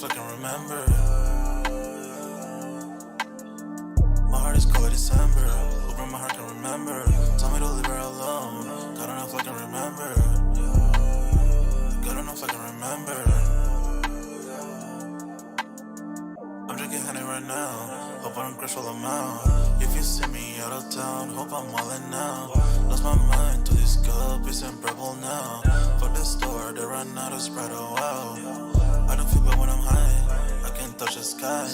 if I can remember. My heart is cold like December. Open my heart can remember. Tell me to leave her alone. God don't know if I can remember. God don't know if I can remember. I'm drinking honey right now. Hope I don't crush all them out. If you see me out of town, hope I'm wildin' now. Lost my mind to this cup, it's unbearable now. Fuck the store, they run out of Sprite, oh wow. I don't feel bad when I'm high, I can't touch the sky.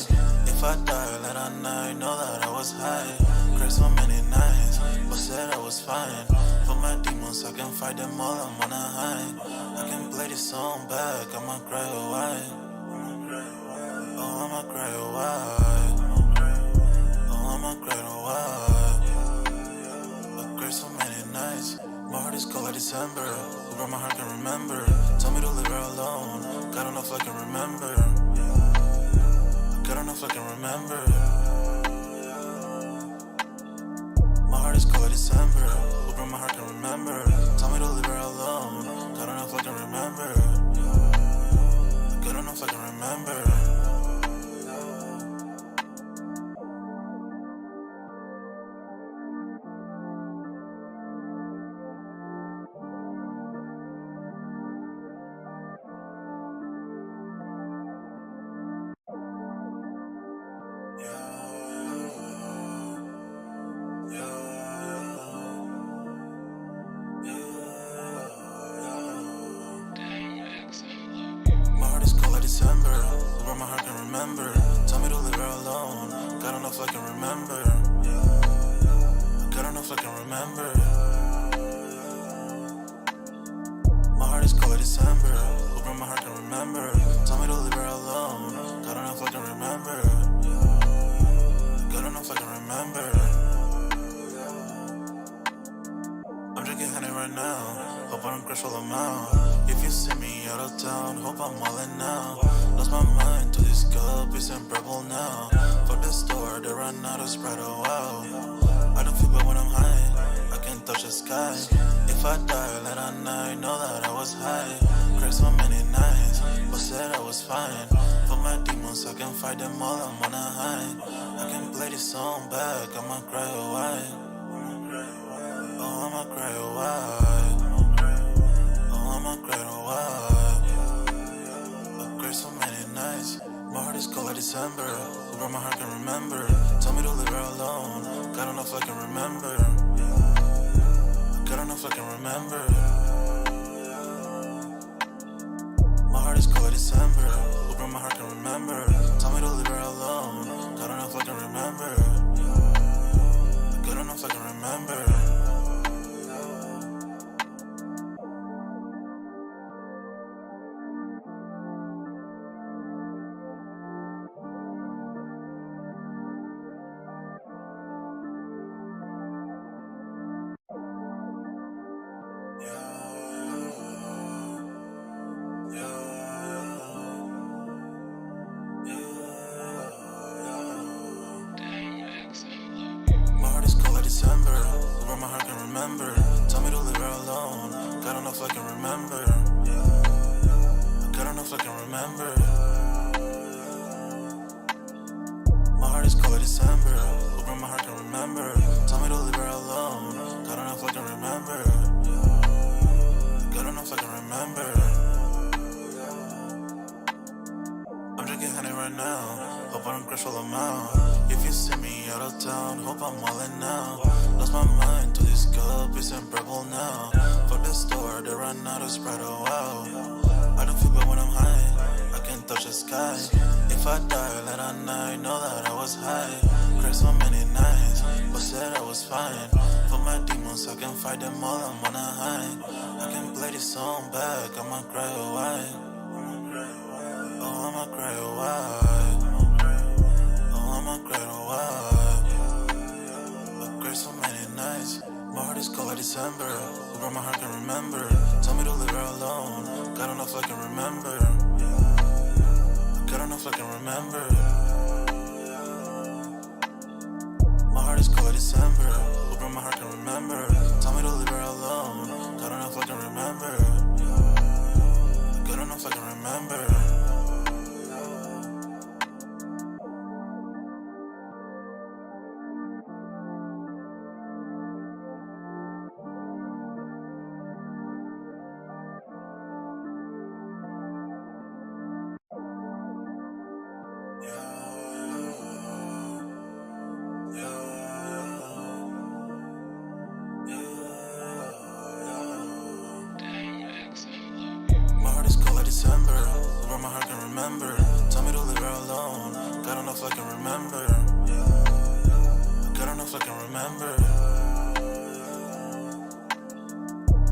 If I die late at night, know that I was high. Cried so many nights, but said I was fine. For my demons, I can fight them all, I'm on a high. I can play this song back, I'ma cry oh why. Oh, I'ma cry oh why. Oh, I'ma cry oh why. I cried so many nights. My heart is cold like December. Where my heart can remember. Tell me to leave her alone. God don't know if I can remember. God don't know if I can remember. My heart is cold like December. Where my heart can remember. Tell me to leave her alone. God don't know if I can remember. God don't know if I can remember. December, where my heart can remember. Tell me to leave her alone. God don't know if I can remember. God don't know if I can remember. My heart is cold like December, where my heart can remember. Tell me to leave her alone. God don't know if I can remember. God don't know if I can remember. I'm drinking honey right now. Hope I don't crush all them out. If you see me out of town, hope I'm wildin' now. Lost my mind to this cup, it's unbearable now. Fuck the store, they run out of Sprite, oh wow. I don't feel bad when I'm high, I can't touch the sky. If I die late at night, know that I was high. Cried so many nights, but said I was fine. For my demons, I can fight them all, I'm on a high. I can play this song back, I'ma cry oh why. Oh, I'ma cry oh why. I'ma cry oh why. I cried so many nights. My heart is cold like December. Where my heart can remember. Tell me to leave her alone. God don't know if I can remember. God don't know if I can remember. My heart is cold like December. Where my heart can remember. Tell me to leave her alone. God don't know if I can remember. God don't know if I can remember. December, where my heart can remember. Tell me to leave her alone. God don't know if I can remember. God don't know if I can remember. My heart is cold like December, where my heart can remember. Tell me to leave her alone. God don't know if I can remember. God don't know if I can remember. I'm drinking honey right now. Hope I don't crush all them out. If you see me out of town, hope I'm wildin' now. Lost my mind to this cup, it's unbearable now. Fuck the store, they run out of Sprite, oh wow. I don't feel bad when I'm high, I can't touch the sky. If I die late at night, know that I was high. Cried so many nights, but said I was fine. For my demons, I can fight them all, I'm on a high. I can play this song back, I'ma cry oh why. Oh, I'ma cry oh why. I'ma cry oh why. I cried so many nights. My heart is cold like December. Where my heart can remember. Tell me to leave her alone. God don't know if I can remember. God don't know if I can remember. My heart is cold like December. Where my heart can remember. Tell me to leave her alone. God don't know if I can remember. God don't know if I can remember. remember.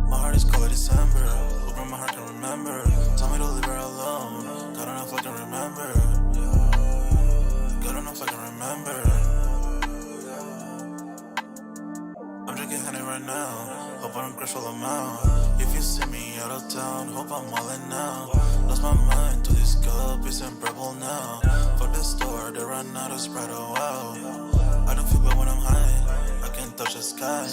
My heart is cold like December. Open my heart can remember. Tell me to leave her alone. God enough I can remember. God enough I can remember. I'm drinking honey right now. Hope I don't crash all amount. If you see me out of town, hope I'm wildin' now. Lost my mind to this cup, it's unbearable now. For the store, they run out of Sprite, oh wow. I don't feel bad when I'm high, I can't touch the sky.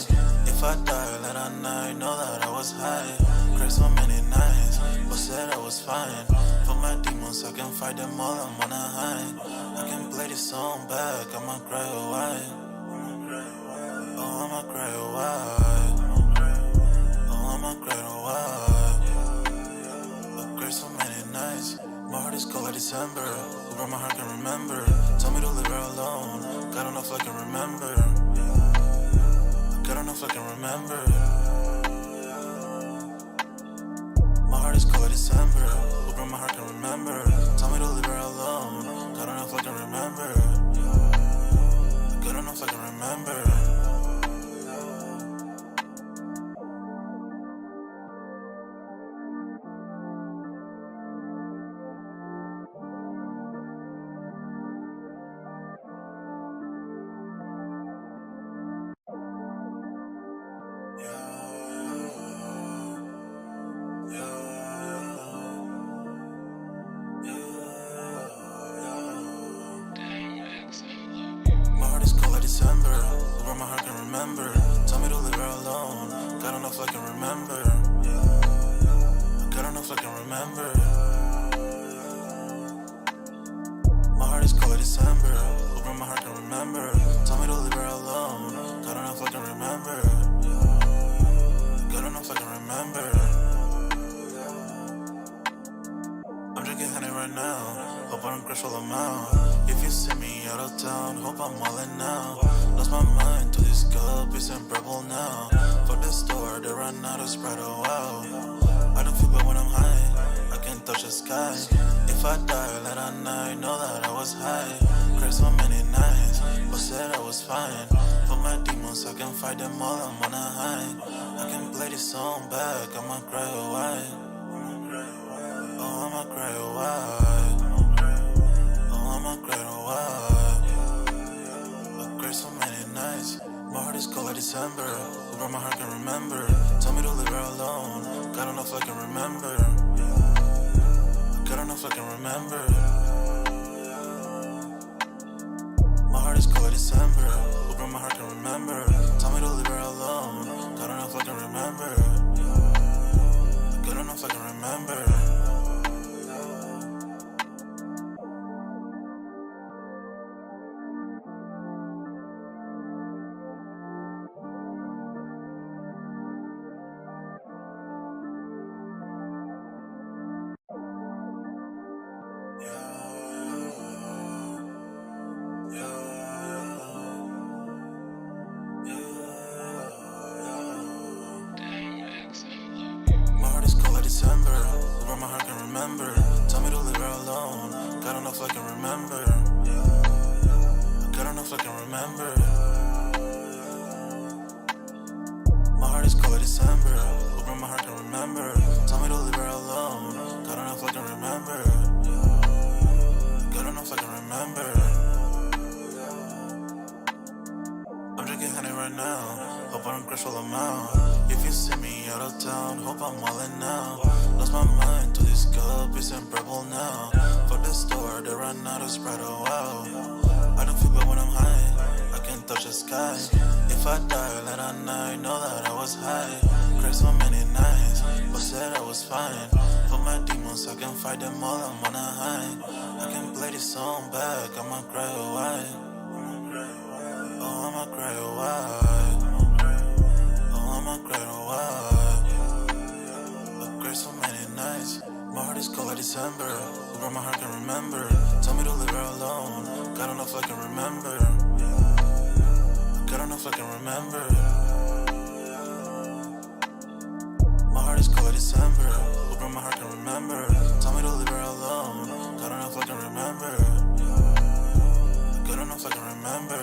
If I die late at night, know that I was high. Cried so many nights, but said I was fine. For my demons, I can fight them all, I'm on a high. I can play this song back, I'ma cry a while. Oh, I'ma cry a while. Oh, I'ma cry a while. I cried so many nights. My heart is cold like December. Over my heart can remember. Tell me to leave her alone. God enough I can remember. God enough I can remember. My heart is cold like December. Over my heart can remember. Tell me to leave her alone. God enough I can remember. God enough I can remember. My heart is cold like December. Over my heart can remember. Tell me to leave her alone. God enough I can remember. God enough I can remember. My heart is cold like December. Over my heart can remember. Tell me to leave her alone. God enough I can remember. God enough I can remember. I'm drinking honey right now. Hope I don't crash all amount. If you see me out of town, hope I'm wildin' now. Lost my mind to this cup, it's unbearable now. For the store, they run out of Sprite, oh wow. I don't feel bad when I'm high, I can't touch the sky. If I die late at night, know that I was high. Cried so many nights, but said I was fine. For my demons, I can fight them all, I'm on a high. I can play this song back, I'ma cry a while. Oh, I'ma cry a while. Oh, I'ma cry a while. I cried so many nights. My heart is cold like December. Over my heart can remember. Tell me to leave her alone. God enough I can remember. God enough I can remember. My heart is cold like December. Over my heart can remember. Tell me to leave her alone. God enough I can remember. God enough I can remember. My heart is cold like December. Over my heart can remember. Tell me to leave her alone. God enough I can remember. God enough I can remember. My heart is cold like December. Over my heart can remember. Tell me to leave her alone. God enough I can remember. God enough I can remember. I'm drinking honey right now. Hope I don't crash all amount. If you see me out of town, hope I'm wildin' now. Lost my mind to this cup, it's unbearable now. For the store, they run out of Sprite, oh wow. I don't feel bad when I'm high, I can't touch the sky. If I die late at night, know that I was high. Cried so many nights, but said I was fine. For my demons, I can fight them all, I'm on a high. I can play this song back, I'ma cry a while. Oh, I'ma cry a while. Oh, I'ma cry a while. I cried so many nights. My heart is cold like December. Over my heart can remember. Tell me to leave her alone. God enough I can remember. God enough I can remember. My heart is cold like December. Over my heart can remember. Tell me to leave her alone. God enough I can remember. God enough I can remember.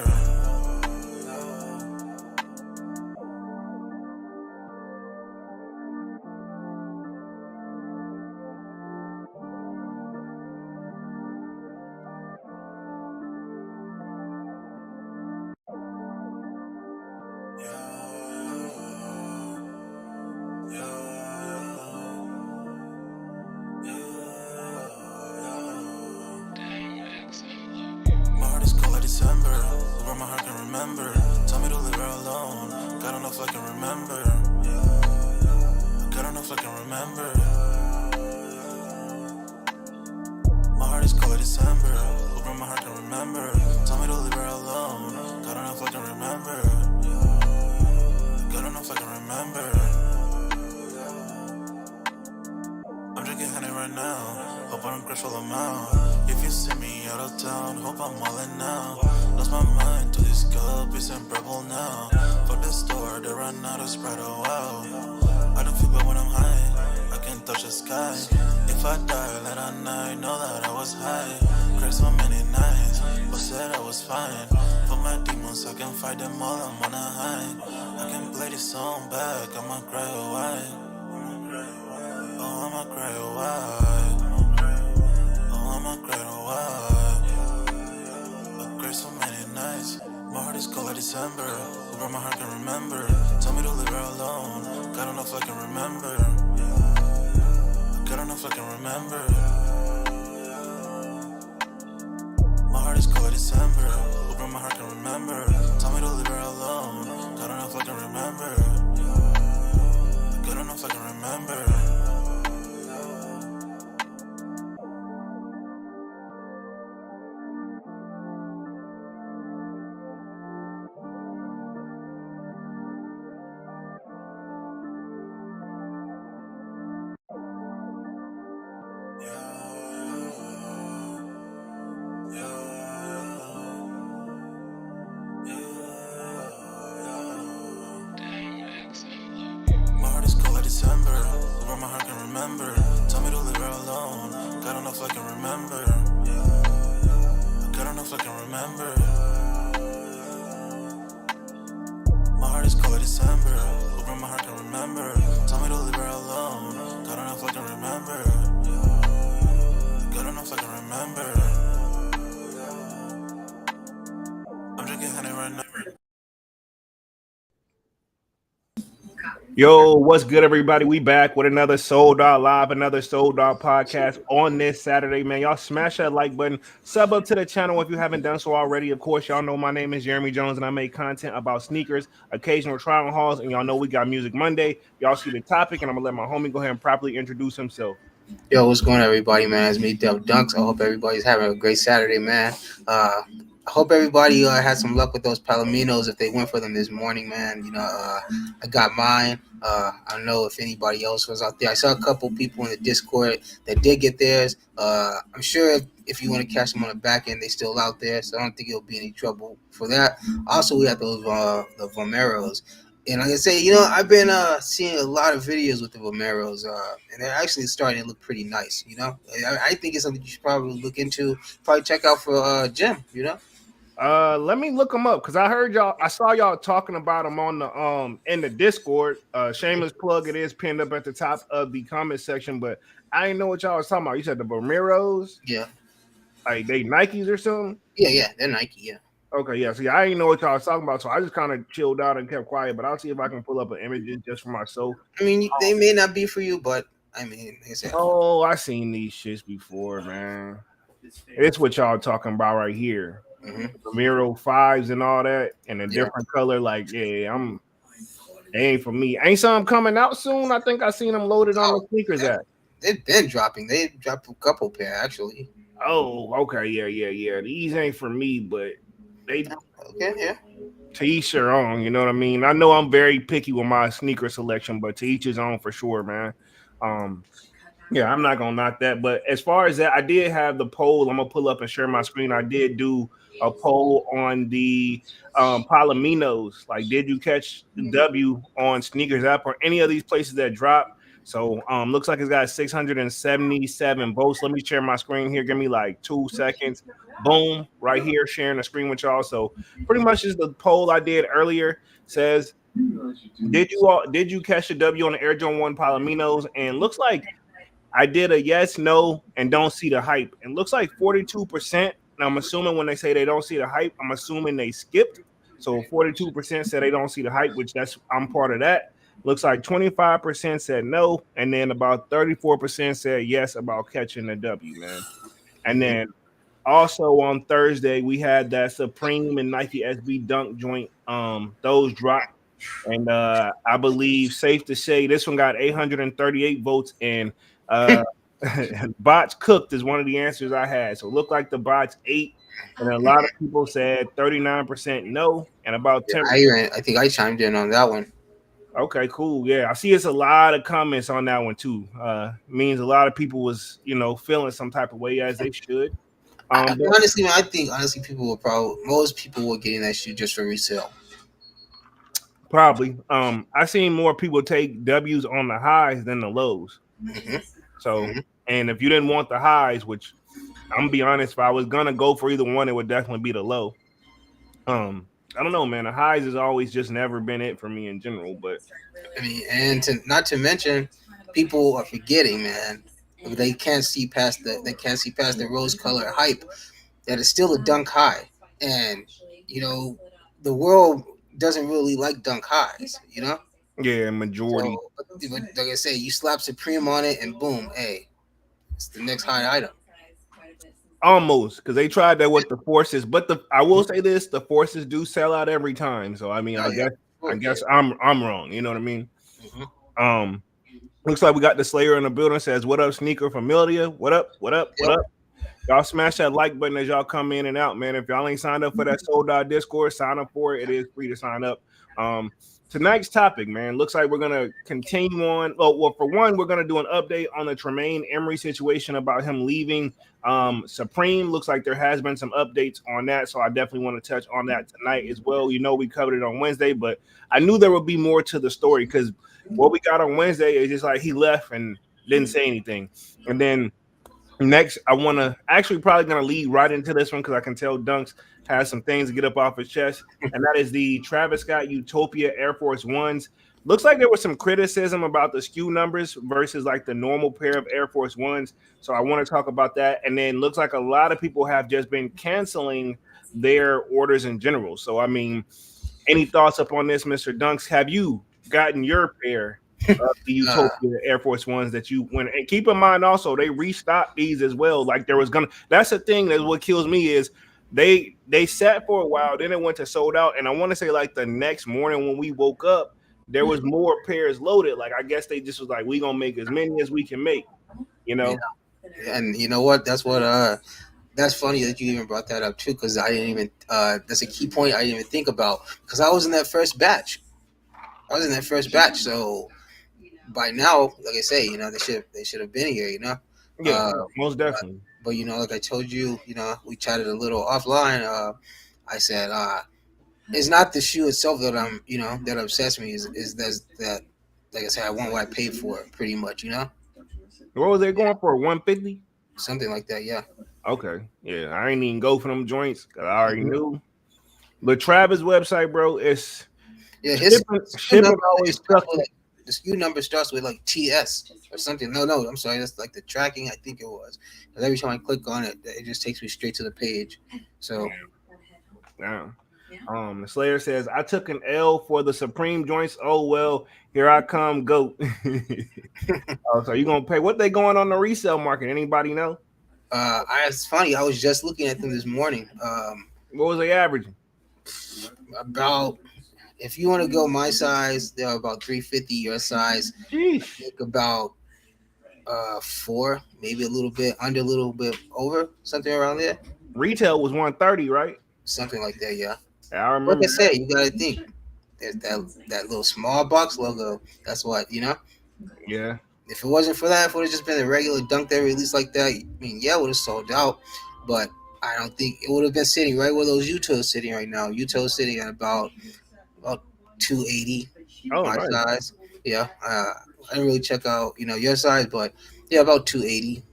where my heart can remember. Tell me to leave her alone. God don't know if I can remember. God don't know if I can remember. My heart is cold like December. Where my heart can remember. Tell me to leave her alone. God don't know if I can remember. God don't know if I can remember. I'm drinking honey right now. Hope I don't crash all amount. If you see me out of town, hope I'm wildin' now. Lost my mind to this cup, it's unbearable now. Fuck the store, they run out of Sprite, oh wow. I don't feel bad when I'm high, I can touch the sky. If I die late at night, know that I was high. Cried so many nights, but said I was fine. For my demons, I can fight them all, I'm on a high. I can play this song back, I'ma cry, oh why? Oh, I'ma cry, oh why? Oh, I'ma cry, oh why? I cried so many nights. My heart is cold like December. Where my heart can remember. Tell me to leave her alone. God don't know if I can remember. God don't know if I can remember. My heart is cold like December. Where my heart can remember. Tell me to leave her alone. God don't know if I can remember. God don't know if I can remember. My heart is cold like December. Where my heart can remember. Tell me to leave her alone. God don't know if I can remember. God don't know if I can remember. My heart is cold like December. Where my heart can remember. Tell me to leave her alone. God don't know if I can remember. God don't know if I can remember. I'm drinking honey right now. Yo, what's good, everybody? We back with another Sold Out Live, another Sold Out podcast on this Saturday, man. Y'all smash that like button, sub up to the channel if you haven't done so already. Of course, y'all know my name is Jeremy Jones, and I make content about sneakers, occasional trial and hauls, and y'all know we got Music Monday. Y'all see the topic, and I'm gonna let my homie go ahead and properly introduce himself. Yo, what's going on, everybody, man? It's me, Dev Dunks. I hope everybody's having a great Saturday, man. I hope everybody had some luck with those Palominos if they went for them this morning, man. I got mine. I don't know if anybody else was out there. I saw a couple people in the Discord that did get theirs. I'm sure if you want to catch them on the back end, they still out there, so I don't think it'll be any trouble for that. Also, we have those the Vomeros. And like I say, I've been seeing a lot of videos with the Vomeros, and they're actually starting to look pretty nice. I think it's something you should probably look into, probably check out for Jim. Let me look them up because I heard y'all. I saw y'all talking about them on the in the Discord. Shameless plug. It is pinned up at the top of the comment section, but I didn't know what y'all was talking about. You said the Vomeros, Yeah, like they Nikes or something. yeah, they're Nike. Yeah. Okay, yeah. See, I didn't know what y'all was talking about, so I just kind of chilled out and kept quiet. But I'll see if I can pull up an image just for myself. I mean, they may not be for you, but I mean, like I said, Oh, I seen these shits before, man. It's what y'all talking about right here. mm-hmm. The Miro fives and all that, and a Yeah. different color. Like, yeah, it ain't for me. Ain't some coming out soon? I think I seen them loaded on the Oh, sneakers yeah. app. They've been dropping. They dropped a couple pair actually. Oh, okay, yeah. These ain't for me, but they Okay, yeah. to each their own. You know what I mean? I know I'm very picky with my sneaker selection, but to each his own for sure, man. Um, Yeah, I'm not gonna knock that. But as far as that, I did have the poll. I'm gonna pull up and share my screen. I did do a poll on the Palominos. Like, did you catch the W on Sneakers app or any of these places that drop? So looks like it's got 677 votes. Let me share my screen here. Give me like 2 seconds. Boom, right here, sharing the screen with y'all. So pretty much is the poll I did earlier. Says, did you catch the W on the Air Jordan 1 Palominos? And looks like I did a yes, no, and don't see the hype. And looks like 42%. And I'm assuming when they say they don't see the hype, I'm assuming they skipped. So 42% said they don't see the hype, which I'm part of that. Looks like 25% said no, and then about 34% said yes about catching the W, man. And then Also on Thursday, we had that Supreme and Nike SB Dunk joint. Those dropped. And I believe safe to say this one got 838 votes, and uh, bots cooked is one of the answers I had. So it looked like the bots ate, and a lot of people said 39% no, and about Yeah, 10%. I think I chimed in on that one. Okay, cool. Yeah, I see it's a lot of comments on that one too. Means a lot of people was feeling some type of way as they should. But Honestly, man, I think honestly people will probably most people were getting that shoe just for resale. probably I seen more people take W's on the highs than the lows. Hmm. So, Hmm. and if you didn't want the highs, which I'm gonna be honest, if I was gonna go for either one, it would definitely be the low. I don't know, man. The highs has always just never been it for me in general. But I mean, and to not to mention, people are forgetting, man. They can't see past the rose color hype that is still a dunk high, and you know the world doesn't really like dunk highs, you know. yeah, majority But like I say, you slap Supreme on it, and boom, hey, it's the next high item. almost because they tried that with the forces. But I will say this: the forces do sell out every time. So I mean, Oh yeah, I oh, yeah. guess I'm wrong. You know what I mean? Hmm. Um, looks like we got the Slayer in the building. Says, "What up, sneaker familia? What up? What up? What Yep. up?" Y'all smash that like button as y'all come in and out, man. If y'all ain't signed up for that Sold Out Discord, sign up for it. It is free to sign up. Um, tonight's topic, man, looks like we're gonna continue on. Well, for one, we're gonna do an update on the Tremaine Emory situation about him leaving Supreme. Looks like there has been some updates on that, so I definitely want to touch on that tonight as well. We covered it on Wednesday, but I knew there would be more to the story because what we got on Wednesday is just like he left and didn't say anything, and then next, I want to actually probably going to lead right into this one because I can tell Dunks has some things to get up off his chest, and that is the Travis Scott Utopia Air Force Ones. Looks like there was some criticism about the SKU numbers versus like the normal pair of Air Force Ones. So I want to talk about that. And then looks like a lot of people have just been canceling their orders in general. So I mean, any thoughts up on this, Mr. Dunks? Have you gotten your pair of the Uh, Utopia Air Force Ones that you went? And keep in mind also they restocked these as well. Like there was gonna. That's the thing that what kills me is they sat for a while, then it went to sold out, and I want to say like the next morning when we woke up, there was more pairs loaded. Like I guess they just was like we gonna make as many as we can make, you yeah, know. and you know what? That's funny that you even brought that up too, because I didn't even. That's a key point I didn't even think about because I was in that first batch. I was in that first batch, so by now, like I say, they should have been here, you know. Yeah, Uh, most definitely. but like I told you, we chatted a little offline. I said, it's not the shoe itself that that obsessed me. Is that like I said, I want what I paid for it, pretty much, What was they going for? 150? something like that. Yeah. Okay, yeah, I ain't even go for them joints because I already Mhm. knew. But Travis website, bro, it's Yeah, his SKU shipping number always starts sucks. with like the SKU number starts with like TS or something. No, I'm sorry, that's like the tracking. I think it was. Because every time I click on it, it just takes me straight to the page. So Yeah. The Slayer says, I took an L for the Supreme joints. Oh well, here I come, goat. Oh, so you gonna pay what they going on the resale market? Anybody know? it's funny. I was just looking at them this morning. What was they averaging? About if you want to go my size, they're about 350. Your size, I Sheesh. think about four, maybe a little bit under, a little bit over, something around there, Retail was 130, right? something like that. Yeah. Yeah, I Like I remember that. said, you gotta think there's that little small box logo. That's what. Yeah. If it wasn't for that, if it would have just been a regular dunk that released like that, I mean, yeah, it would have sold out. But I don't think it would have been sitting right where those Utah's sitting right now. Utah's sitting at about 280 Oh, my nice. size. Yeah. I didn't really check out your size, but yeah, about 280.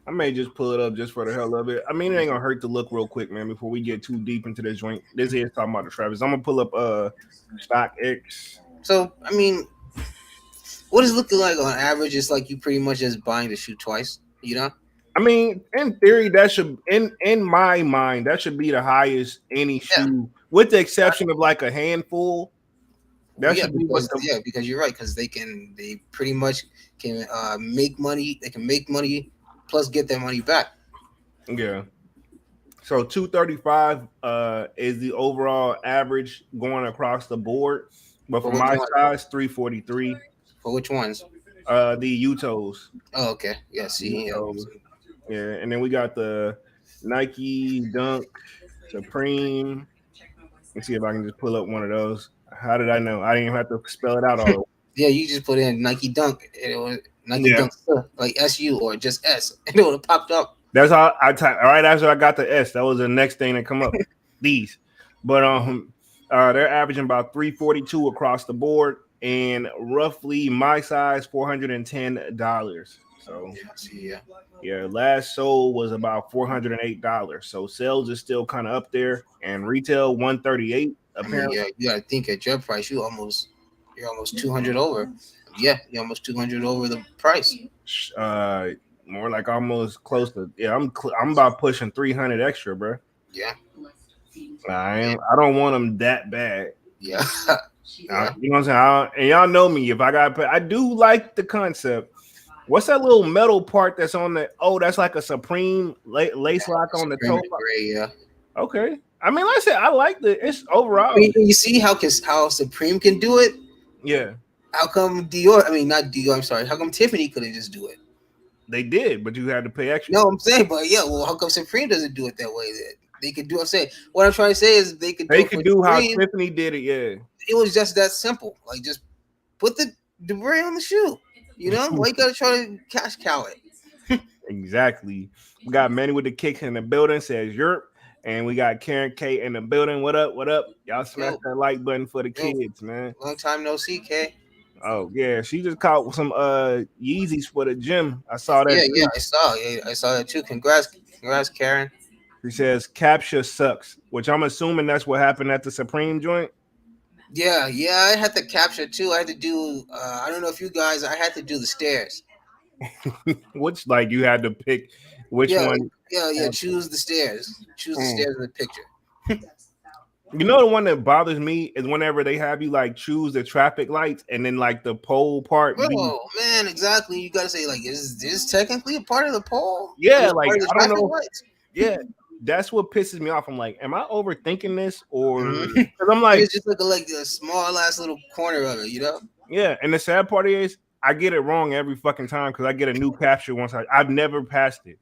I may just pull it up just for the hell of it. I mean, it ain't gonna hurt to look real quick, man, before we get too deep into this joint. This is talking about the Travis. I'm gonna pull up Stock X. So I mean, what is looking like on average? It's like you pretty much just buying the shoe twice. You know? I mean, in theory, that should in my mind, that should be the highest any Yeah. shoe, with the exception of like a handful. Well, That yeah, should be what the because you're right, because they pretty much can make money. They can make money plus get their money back. yeah. So 235 is the overall average going across the board. But For for which my one? size, 343. For which ones? The Utos. Oh, okay. Yeah. See. Yeah. Utos. Yeah, and then we got the Nike Dunk Supreme. Let's see if I can just pull up one of those. How did I know? I didn't even have to spell it out all the way. Yeah. You just put in Nike Dunk. And it was Nike Yeah, Dunk like SU or just S, and it would have popped up. that's how I type. All right, after I got the S, that was the next thing that come up. These, but they're averaging about 342 across the board, and roughly my size $410. So Yeah. See. Yeah. yeah, last sold was about $408. So sales is still kind of up there, and retail 138 I mean, apparently. yeah. You got to think at your price, you're almost 200 over. Yeah. You're almost 200 over the price. Uh, More like almost close to yeah. I'm about pushing 300 extra, bro. Yeah. I don't want them that bad. Yeah. Yeah. You know what I'm saying? And y'all know me. If I got, I do like the concept. What's that little metal part that's on the? Oh, that's like a Supreme lace lock on the Supreme toe. and gray. Yeah. Okay. I mean, like I said, I like the. It's I overall. mean, you see how Supreme can do it. Yeah, How come Dior? I mean, not Dior. I'm sorry. How come Tiffany couldn't just do it? they did, but you had to pay extra. No, I'm saying, but yeah. Well, how come Supreme doesn't do it that way? That they could do. I'm saying what I'm trying to say is they could do They it for could do how Supreme. Tiffany did it. Yeah. It was just that simple. Like just put the debris on the shoe. You know, why you gotta try to cash cow it? Exactly. We got Manny with the kicks in the building, says Europe. And we got Karen K in the building. What up? What up? Y'all smash Yo, that like button for the yo, kids, man. long time no see, K. Oh yeah, she just caught some Yeezys for the gym. I saw Yeah, that yeah, too. I saw that too. Congrats, Karen. She says capture sucks, which I'm assuming that's what happened at the Supreme joint. Yeah, yeah, I had to capture too. I had to do. I don't know if you guys. I had to do the stairs. Which like you had to pick which Yeah, one. yeah, yeah. Choose the stairs. Choose the Mm. stairs in the picture. You know the one that bothers me is whenever they have you like choose the traffic lights and then like the pole part be Oh man, exactly. You gotta say like, is this technically a part of the pole? I yeah, mean, like part of the I don't traffic know. lights. Yeah, that's what pisses me off. I'm like, am I overthinking this or Mhm. because I'm like, It's just like a small ass little corner of it, you know? yeah, and the sad part is I get it wrong every fucking time because I get a new capture once I've never passed it.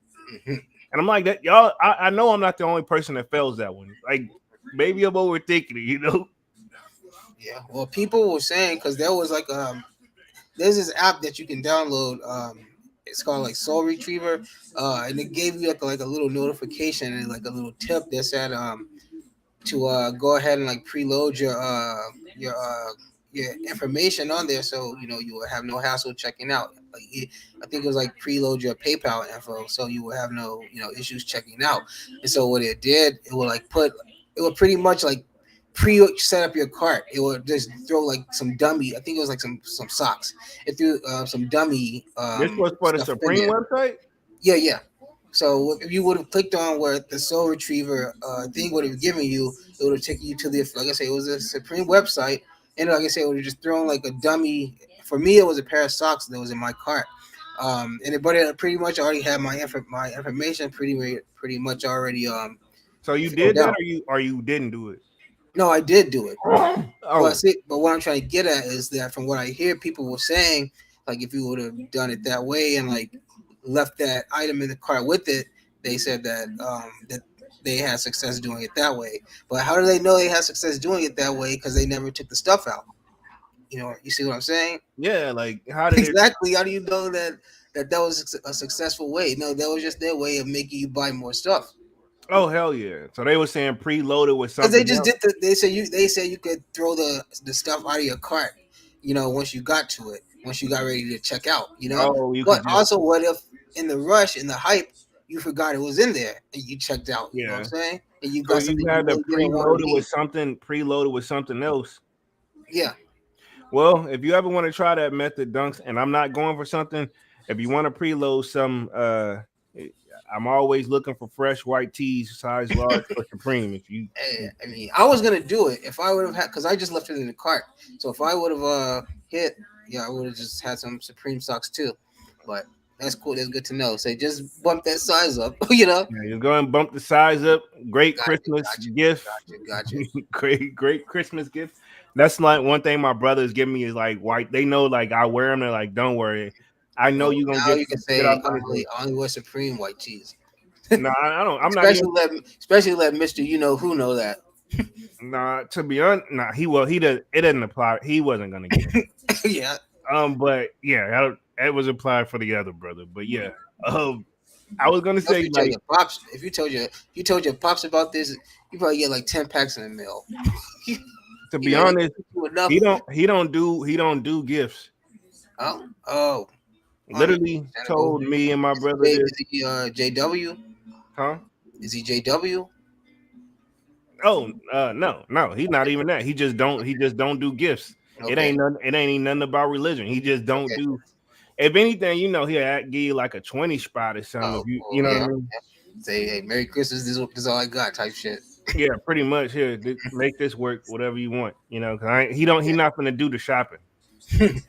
Mhm. And I'm like that, y'all. I know I'm not the only person that fails that one. Like maybe I'm overthinking it, you know? Yeah. Well, people were saying because there was like there's this app that you can download. It's called like Soul Retriever, and it gave you like a little notification and like a little tip that said to go ahead and like preload your your information on there, so you know you will have no hassle checking out. I think it was like preload your PayPal info, so you will have no issues checking out. And so what it did, it would pretty much like pre set up your cart. It would just throw like some dummy. I think it was like some socks. It threw some dummy This was for the stuff in Supreme there. website. Yeah, yeah. So if you would have clicked on where the Soul Retriever thing would have given you, it would have taken you to the, like I say, it was a Supreme website, and like I said, it would have just thrown like a dummy. For me, it was a pair of socks that was in my cart, but it pretty much already had my information pretty much already So you filled did that out. or you didn't do it? No, I did do it. But Oh, see, but what I'm trying to get at is that from what I hear, people were saying, like if you would have done it that way and like left that item in the cart with it, they said that they had success doing it that way. But how do they know they had success doing it that way? Because they never took the stuff out. You see what I'm saying? yeah. Like how did it? Exactly. How do you know that was a successful way? No, that was just their way of making you buy more stuff. Oh hell yeah! So they were saying preloaded with Because they something just else. did they say you could throw the stuff out of your cart, once you got to it, once you got ready to check out, Oh, you But could just also, what if in the rush, in the hype, you forgot it was in there and you checked out? You know what I'm yeah. saying? And you So got you something you had to really didn't want to need. preloaded with something else. Yeah, Well, if you ever want to try that method, Dunks, and I'm not going for something, if you want to preload some, I'm always looking for fresh white tees, size large for Supreme. If you, I mean, I was gonna do it if I would have had, because I just left it in the cart. So if I would have hit, yeah, I would have just had some Supreme socks too. But That's cool. That's good to know. So just bump that size up. You know. Yeah, you're going to bump the size up. Great Gotcha. Christmas Gotcha. gift. Gotcha. Gotcha. Great Christmas gift. That's like one thing my brothers give me is like white. They know like I wear them. They're like, don't worry. I know Well, you're gonna now get you can get off say anything. I only wear Supreme white cheese. No, I don't. I'm not even. Especially let Mister You know who know that. Nah, to be honest, nah. He will. He does. It doesn't apply. He wasn't gonna get it. Yeah. But yeah, it was applied for the other brother. But yeah, I was gonna If say you tell like your pops, if you told your pops about this, you probably get like 10 packs in the mail. to You be know, they honest, give you enough. he don't do gifts. Oh, Literally understandable. told me and my brother this, Is he JW? huh? Is he JW? Oh, no, he's not even that. He just don't do gifts. Okay, It ain't even nothing about religion. He just don't okay. do. If anything, he'll give you like a 20 spot or something. If Oh, you well, know what I yeah. mean? Say, hey, Merry Christmas. This is all I got. Type shit. Yeah, pretty much. Here, make this work, whatever you want. Cause he not gonna do the shopping. He's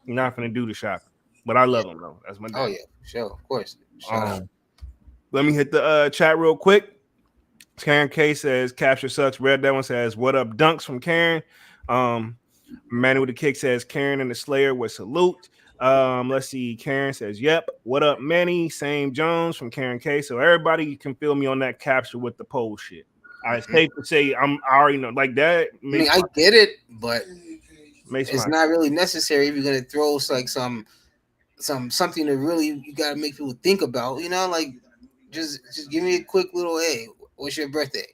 not gonna do the shopping. But I Yeah. love him though. That's my Oh dad. yeah, sure, of course. Shout out. Um, Let me hit the chat real quick. Karen K says capture sucks. Red Devil says what up dunks from Karen. Um, Manny with the kick says Karen and the Slayer with salute. Let's see. Karen says yep. What up Manny? Same Jones from Karen K. So everybody can feel me on that capture with the pole shit. It's Mhm. safe to say I already know like that I mean, makes I get it, but my it's not really necessary if you're gonna throw like something to really you gotta make people think about. You know, like just give me a quick little hey, what's your birthday?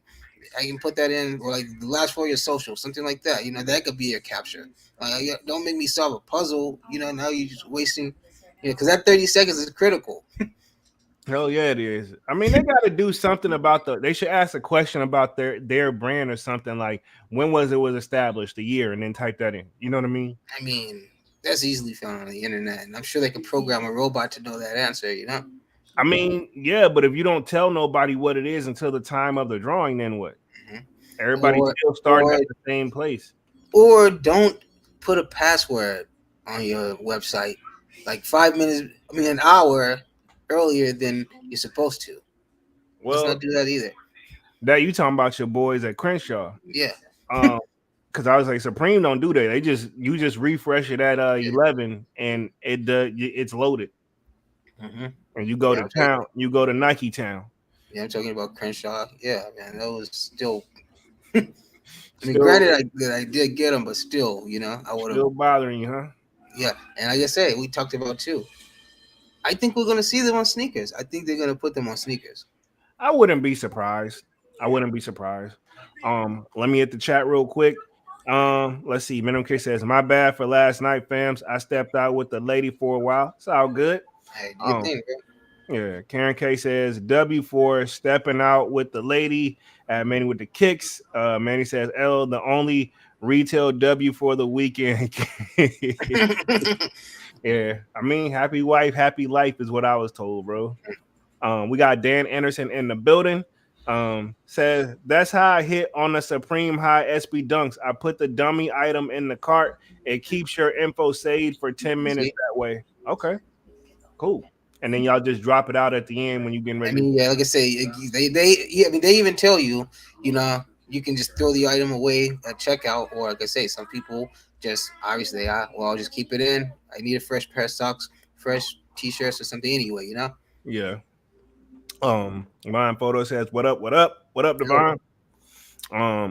I can put that in, or like the last four of your social, something like that. You know, that could be your capture. Like, don't make me solve a puzzle. You know, now you're just wasting. Because that 30 seconds is critical. hell yeah, it is. I mean, they got to do something about they should ask a question about their brand or something like when was established, the year, and then type that in. You know what I mean? I mean, that's easily found on the internet, and I'm sure they can program a robot to know that answer. You know. I mean, yeah, but if you don't tell nobody what it is until the time of the drawing, then what? Hmm. Everybody's Or still starting or at the same place. or don't put a password on your website like 5 minutes. I mean, an hour earlier than you're supposed to. Let's Well, not do that either. that you talking about your boys at Crenshaw. Yeah. Um, because I was like, Supreme don't do that. You just refresh it at 11 and it's loaded. Mm-hmm. And you go Yeah, to town, you go to Nike Town. I'm talking about Crenshaw. Yeah, man, that was still. I mean, Still granted, I did get them, but still, I would have. still bothering you, huh? Yeah, and like I said, we talked about too. I think we're gonna see them on sneakers. I think they're gonna put them on sneakers. I wouldn't be surprised. I wouldn't be surprised. Let me hit the chat real quick. Let's see. Minimum K says, "My bad for last night, fams. I stepped out with the lady for a while. It's all good." Hey, do your Um, thing, bro. yeah. Karen K says, "W for stepping out with the lady." Manny with the kicks. Manny says, "L the only retail W for the weekend." Yeah, I mean, happy wife, happy life is what I was told, bro. We got Dan Anderson in the building. Says that's how I hit on the Supreme High SB Dunks. I put the dummy item in the cart. It keeps your info saved for 10 minutes See, that way. Okay, cool. And then y'all just drop it out at the end when you getting I ready to. mean, yeah, like I say, yeah, I mean, they even tell you, you can just throw the item away at checkout, or like I say, some people just obviously, I'll just keep it in. I need a fresh pair of socks, fresh t-shirts, or something anyway. Yeah. Divine Photo says, "What up? What up? What up, Yo, Divine?"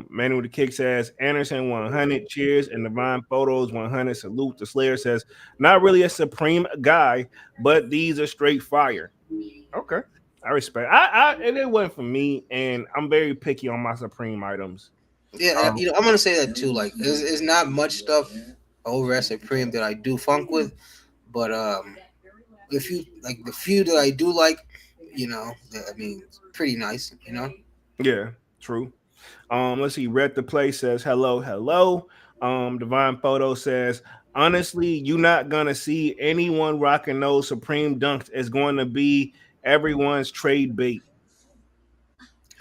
Manny with the kick says Anderson 100 cheers and Divine Photos 100 salute. The Slayer says not really a Supreme guy, but these are straight fire. Okay, I respect. And it wasn't for me, and I'm very picky on my Supreme items. yeah, Um, I'm gonna say that too. Like, there's not much stuff over at Supreme that I do funk with, but if you like the few that I do like, I mean, it's pretty nice. yeah, true. Let's see. Red the Play says hello, hello. Divine Photo says honestly, you're not gonna see anyone rocking those Supreme Dunks. It's going to be everyone's trade bait.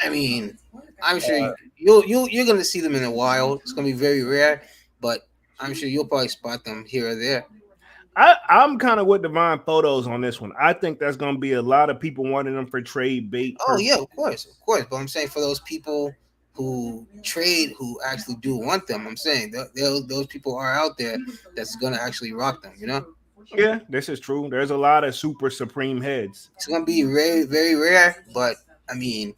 I mean, I'm sure you're gonna see them in the wild. It's gonna be very rare, but I'm sure you'll probably spot them here or there. I'm kind of with Divine Photos on this one. I think that's going to be a lot of people wanting them for trade bait Oh yeah, purposes. of course. But I'm saying for those people who trade, who actually do want them, I'm saying those people are out there that's gonna actually rock them. You know, Yeah, this is true. There's a lot of super supreme heads. it's gonna be very very rare, but I mean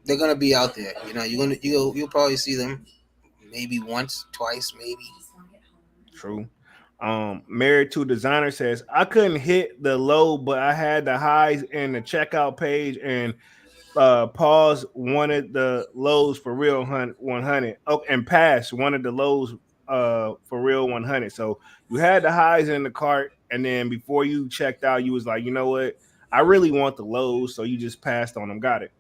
they're gonna be out there. You know, you'll probably see them maybe once, twice, maybe. True. Married to Designer says I couldn't hit the low, but I had the highs in the checkout page, and pause wanted the lows for real 100. Oh, and pass wanted the lows for real 100. So you had the highs in the cart, and then before you checked out, you was like, you know what? I really want the lows, so you just passed on them. Got it.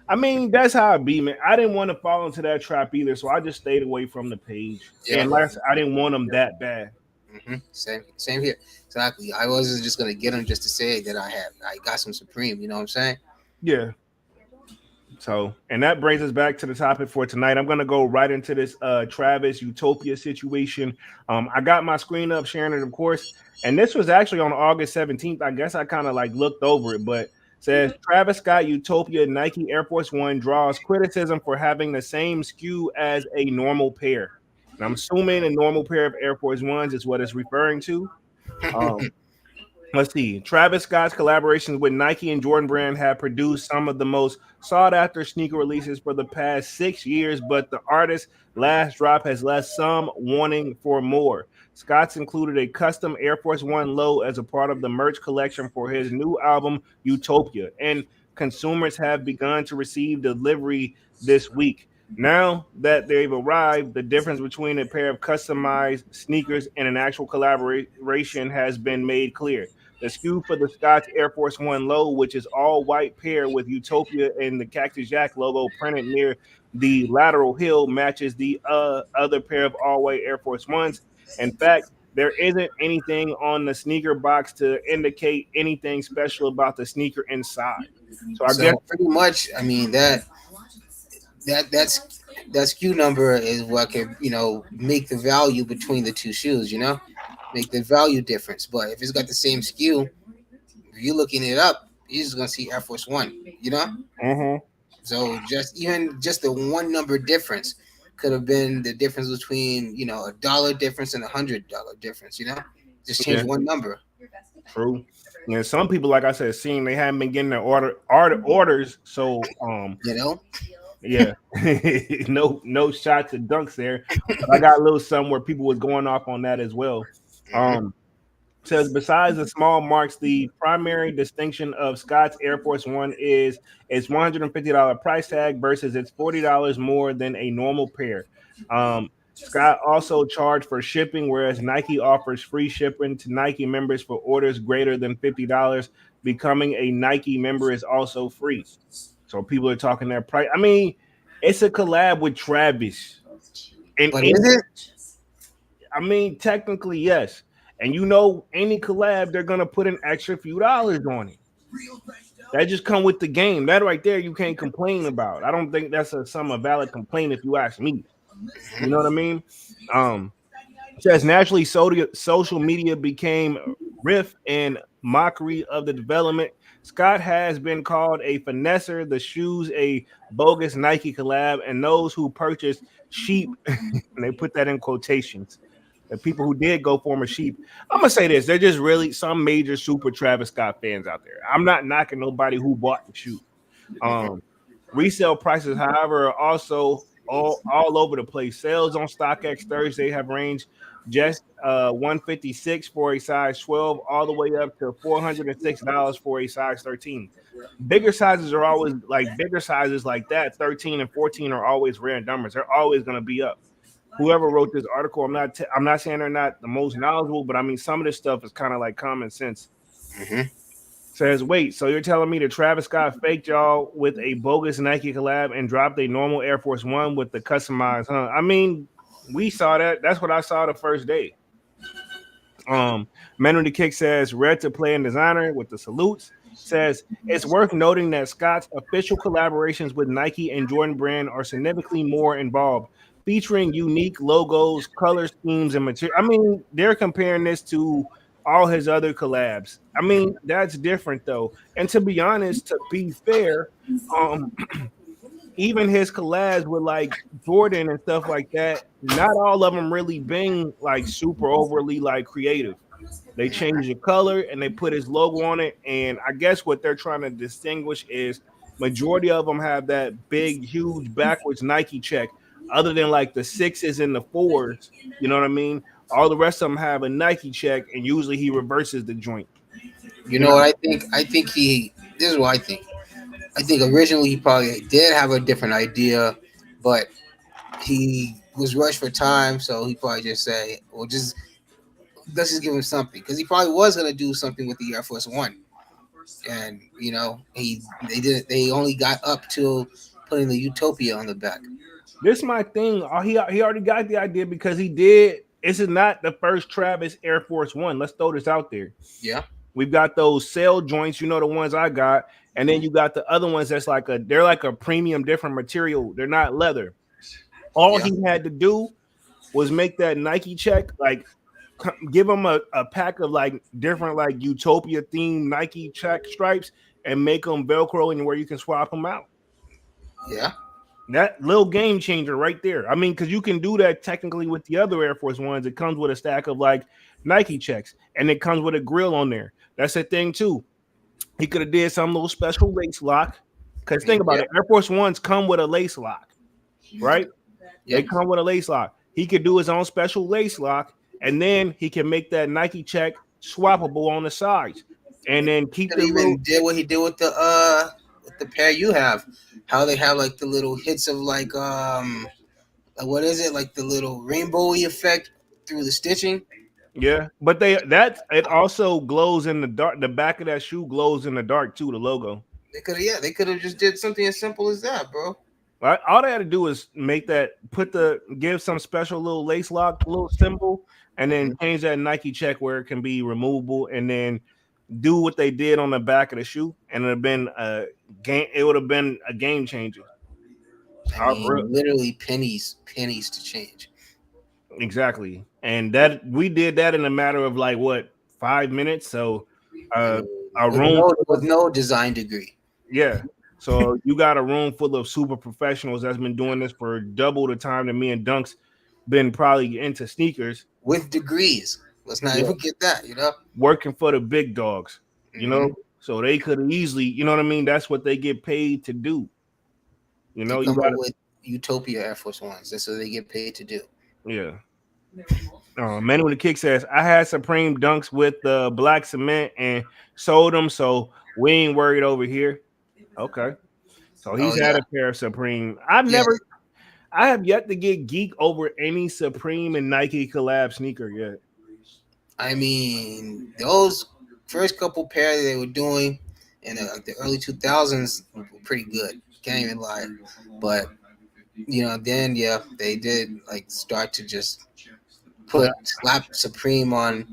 I mean, that's how I be, man. I didn't want to fall into that trap either, so I just stayed away from the page. Yeah. And last, I didn't want them that bad. Same here. Exactly. I wasn't just gonna get them just to say that I got some Supreme. You know what I'm saying? Yeah. So, and that brings us back to the topic for tonight. I'm going to go right into this Travis Utopia situation. I got my screen up, sharing it, of course. And this was actually on August 17th. I guess I kind of like looked over it, but says Travis Scott Utopia Nike Air Force One draws criticism for having the same SKU as a normal pair. And I'm assuming a normal pair of Air Force Ones is what it's referring to. Um, Let's see. Travis Scott's collaborations with Nike and Jordan Brand have produced some of the most sought after sneaker releases for the past 6 years, but the artist's last drop has left some wanting for more. Scott's included a custom Air Force One low as a part of the merch collection for his new album, Utopia, and consumers have begun to receive delivery this week. Now that they've arrived, the difference between a pair of customized sneakers and an actual collaboration has been made clear. The SKU for the Scott's Air Force One low, which is all white pair with Utopia and the Cactus Jack logo printed near the lateral heel, matches the other pair of all white Air Force Ones. In fact, there isn't anything on the sneaker box to indicate anything special about the sneaker inside. So I guess, So pretty much, I mean that SKU number is what can make the value between the two shoes. You know, make the value difference. But if it's got the same SKU, if you're looking it up, you're just gonna see Air Force One. You know, mhm, so just the one number difference could have been the difference between $1 difference and $100 difference. You know, just change yeah, one number. true. Yeah, some people, like I said, seeing they haven't been getting their orders. So You know. yeah, no shots and dunks there. But I got a little something where people was going off on that as well. Hmm. Um, Says besides the small marks, the primary distinction of Scott's Air Force One is its $150 price tag versus its $40 more than a normal pair. Scott also charged for shipping, whereas Nike offers free shipping to Nike members for orders greater than $50. Becoming a Nike member is also free. So people are talking their price. I mean, it's a collab with Travis. And But is it? I mean, technically, yes. And you know, any collab, they're gonna put an extra few dollars on it. That just come with the game. That right there, you can't complain about. I don't think that's some valid complaint if you ask me. You know what I mean? Um, says naturally, social media became riff and mockery of the development. Scott has been called a finesser, the shoes a bogus Nike collab, and those who purchased sheep, and they put that in quotations. The people who did go for him are sheep. I'm gonna say this: they're just really some major super Travis Scott fans out there. I'm not knocking nobody who bought the shoe. Um, Resale prices, however, are also all over the place. Sales on StockX Thursday have ranged just 156 for a size 12 all the way up to $406 for a size 13. Bigger sizes like that, 13 and 14 are always rare numbers. They're always going to be up. Whoever wrote this article, I'm not saying they're not the most knowledgeable, but I mean some of this stuff is kind of like common sense. Hmm. Says, wait, so you're telling me that Travis Scott faked y'all with a bogus Nike collab and dropped a normal Air Force One with the customized, huh? I mean, we saw that. That's what I saw the first day. Manu the Kick says, red to play and designer with the salutes. Says, it's worth noting that Scott's official collaborations with Nike and Jordan Brand are significantly more involved, featuring unique logos, color schemes, and material. I mean, they're comparing this to all his other collabs. I mean, that's different though. And to be honest, to be fair, um, even his collabs with like Jordan and stuff like that, not all of them really been like super overly like creative. They changed the color and they put his logo on it. And I guess what they're trying to distinguish is majority of them have that big, huge backwards Nike check, other than like the sixes and the fours. You know what I mean? All the rest of them have a Nike check, and usually he reverses the joint. You You know know, what I think? I think he. This is what I think. I think originally he probably did have a different idea, but he was rushed for time, so he probably just say, "Well, just let's just give him something," because he probably was gonna do something with the Air Force One, and they did. They only got up to putting the Utopia on the back. this is my thing. He already got the idea because he did. This is not the first Travis Air Force One. Let's throw this out there. Yeah, We've got those sail joints, you know, the ones I got, and then you got the other ones that's like they're like a premium, different material. They're not leather. All yeah, he had to do was make that Nike check, like give him a pack of like different like Utopia themed Nike check stripes, and make them Velcro and where you can swap them out. yeah. That little game changer right there. I mean, because you can do that technically with the other Air Force Ones. It comes with a stack of like Nike checks, and it comes with a grill on there. That's a thing too. He could have did some little special lace lock. Because think about Yeah, it, Air Force Ones come with a lace lock, right? yeah. They come with a lace lock. He could do his own special lace lock, and then he can make that Nike check swappable on the sides, and then keep Could the little. even did what he did with the pair you have. How they have like the little hits of like what is it, like the little rainbowy effect through the stitching. Yeah, but that it also glows in the dark. The back of that shoe glows in the dark too. The logo. They could have just did something as simple as that, bro. Right? All they had to do is make that give some special little lace lock, little symbol, and then Mhm. change that Nike check where it can be removable, and then do what they did on the back of the shoe, and it'd have been a game. It would have been a game changer. I Uh, mean, re- literally pennies to change. exactly, and that we did that in a matter of like what 5 minutes. So, I uh, mean, a room full with of no design degree. yeah. So you got a room full of super professionals that's been doing this for double the time that me and Dunk's been probably into sneakers. With degrees. Let's not Yeah. even get that, you know? Working for the big dogs, you Hmm. know. So they could easily, you know what I mean? That's what they get paid to do. You They know, you come up got with Utopia Air Force Ones. That's what they get paid to do. yeah. Man with the kick says I had Supreme Dunks with the black cement and sold them, so we ain't worried over here. Okay. So Oh he's yeah. had a pair of Supreme. Yeah. I have yet to get geek over any Supreme and Nike collab sneaker yet. I mean, those first couple pair they were doing in the early 2000s were pretty good. Can't even lie. But then yeah, they did like start to just But put slap Supreme on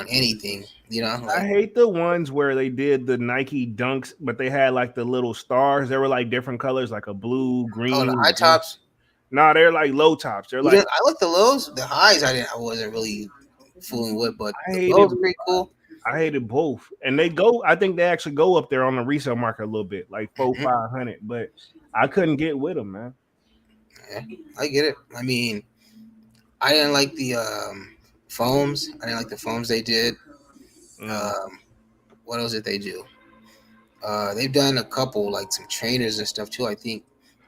anything. I Like hate the ones where they did the Nike Dunks, but they had like the little stars. They were like different colors, like a blue, the green. high tops. Nah, they're like low tops. They're You like didn't. I like the lows. The highs, I wasn't really fooling with, but I the hated lows are pretty cool. I hated both. And they go, I think they actually go up there on the resale market a little bit, like four, Hmm. 500. But I couldn't get with them, man. Yeah, I get it. I mean, I didn't like the foams. I didn't like the foams they did. Mm. Um, what else did they do? They've done a couple, like some trainers and stuff too, I think.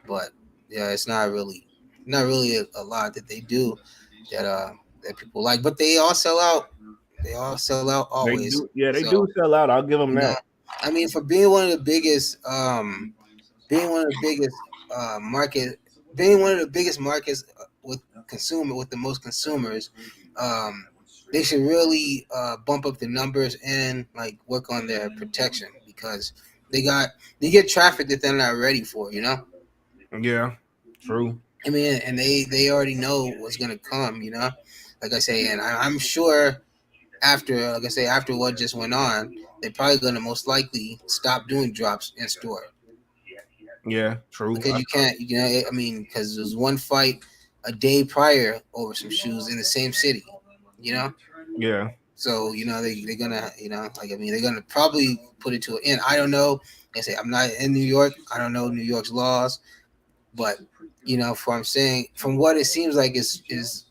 But yeah, it's not really a lot that they do that people like. But they all sell out. They all sell out They always. do, yeah, they So do sell out. I'll give them you know, that. I mean, for being one of the biggest, being one of the biggest market, being one of the biggest markets with the most consumers, um, they should really bump up the numbers and like work on their protection because they got they get traffic that they're not ready for. Yeah, true. I mean, and they already know what's gonna come. Like I say, and I'm sure after, like I say, after what just went on, they're probably gonna most likely stop doing drops in store Yeah, true. because you can't. I mean, because there's one fight a day prior over some shoes in the same city. You know, Yeah. So they're gonna like I mean they're gonna probably put it to an end. I don't know. Like I say I'm not in New York. I don't know New York's laws, but from saying from what it seems like is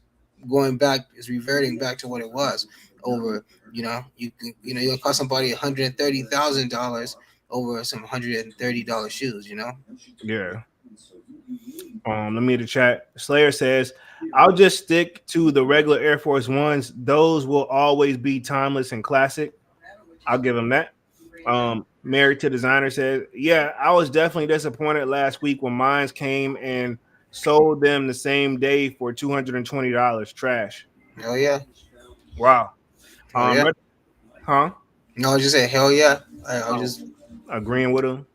going back is reverting back to what it was over. You're gonna cost somebody $130,000 over some $130 shoes. Yeah. Let me read the chat. Slayer says, "I'll just stick to the regular Air Force Ones. Those will always be timeless and classic." I'll give him that. Married to Designer says, "Yeah, I was definitely disappointed last week when mines came and sold them the same day for $220. Trash." Hell yeah, Wow. hell yeah. Red- huh? No, I just say hell yeah. I was Oh, just agreeing with him.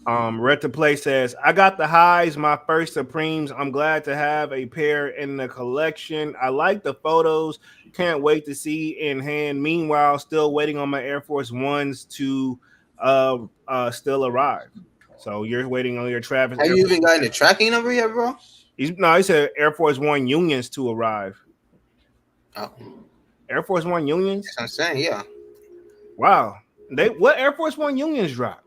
Red to Play says, "I got the highs, my first Supremes. I'm glad to have a pair in the collection. I like the photos. Can't wait to see in hand. Meanwhile, still waiting on my Air Force Ones to still arrive." So you're waiting on your Travis have Air you Force. even gotten the tracking number yet, bro? No, he said Air Force One unions to arrive. Oh, Air Force One unions? that's what I'm saying. Yeah, Wow. They what Air Force One unions drop?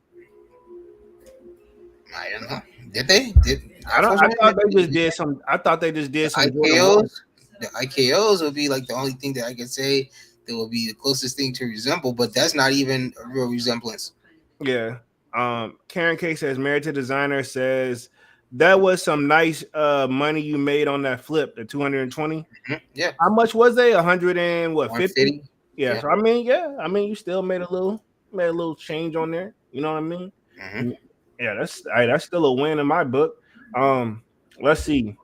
I don't know. Did they? Did I Air don't. Force I One? thought they just did some. I thought they just The did some Jordan One. IKOs? The IKOs would be like the only thing that I could say that would be the closest thing to resemble, but that's not even a real resemblance. Yeah. Karen K says Married to Designer says that was some nice money you made on that flip, the 220. Yeah, How much was they? 100 and what 50? 150. Yeah. Yeah. So I mean, yeah, I mean you still made a little change on there. You know what I mean? Hmm. Yeah, that's still a win in my book. Um, let's see.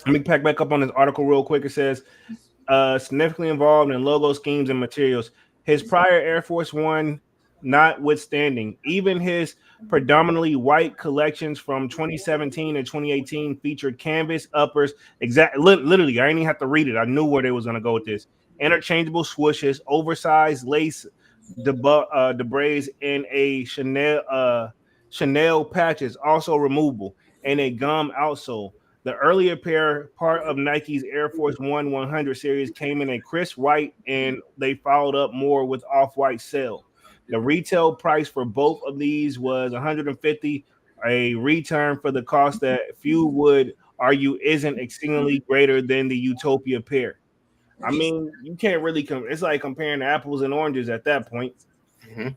Let me pack back up on this article real quick. It says significantly involved in logo schemes and materials. His prior Air Force One notwithstanding, even his predominantly white collections from 2017 and 2018 featured canvas uppers. Literally, I didn't even have to read it. I knew where they was going to go with this. Interchangeable swooshes, oversized lace debrays, and a Chanel patches, also removable, and a gum outsole. The earlier pair, part of Nike's Air Force One 100 series, came in a crisp white, and they followed up more with off-white sail. The retail price for both of these was 150, a return for the cost that few would argue isn't exceedingly greater than the Utopia pair. I mean, you can't really it's like comparing apples and oranges at that point. Hmm.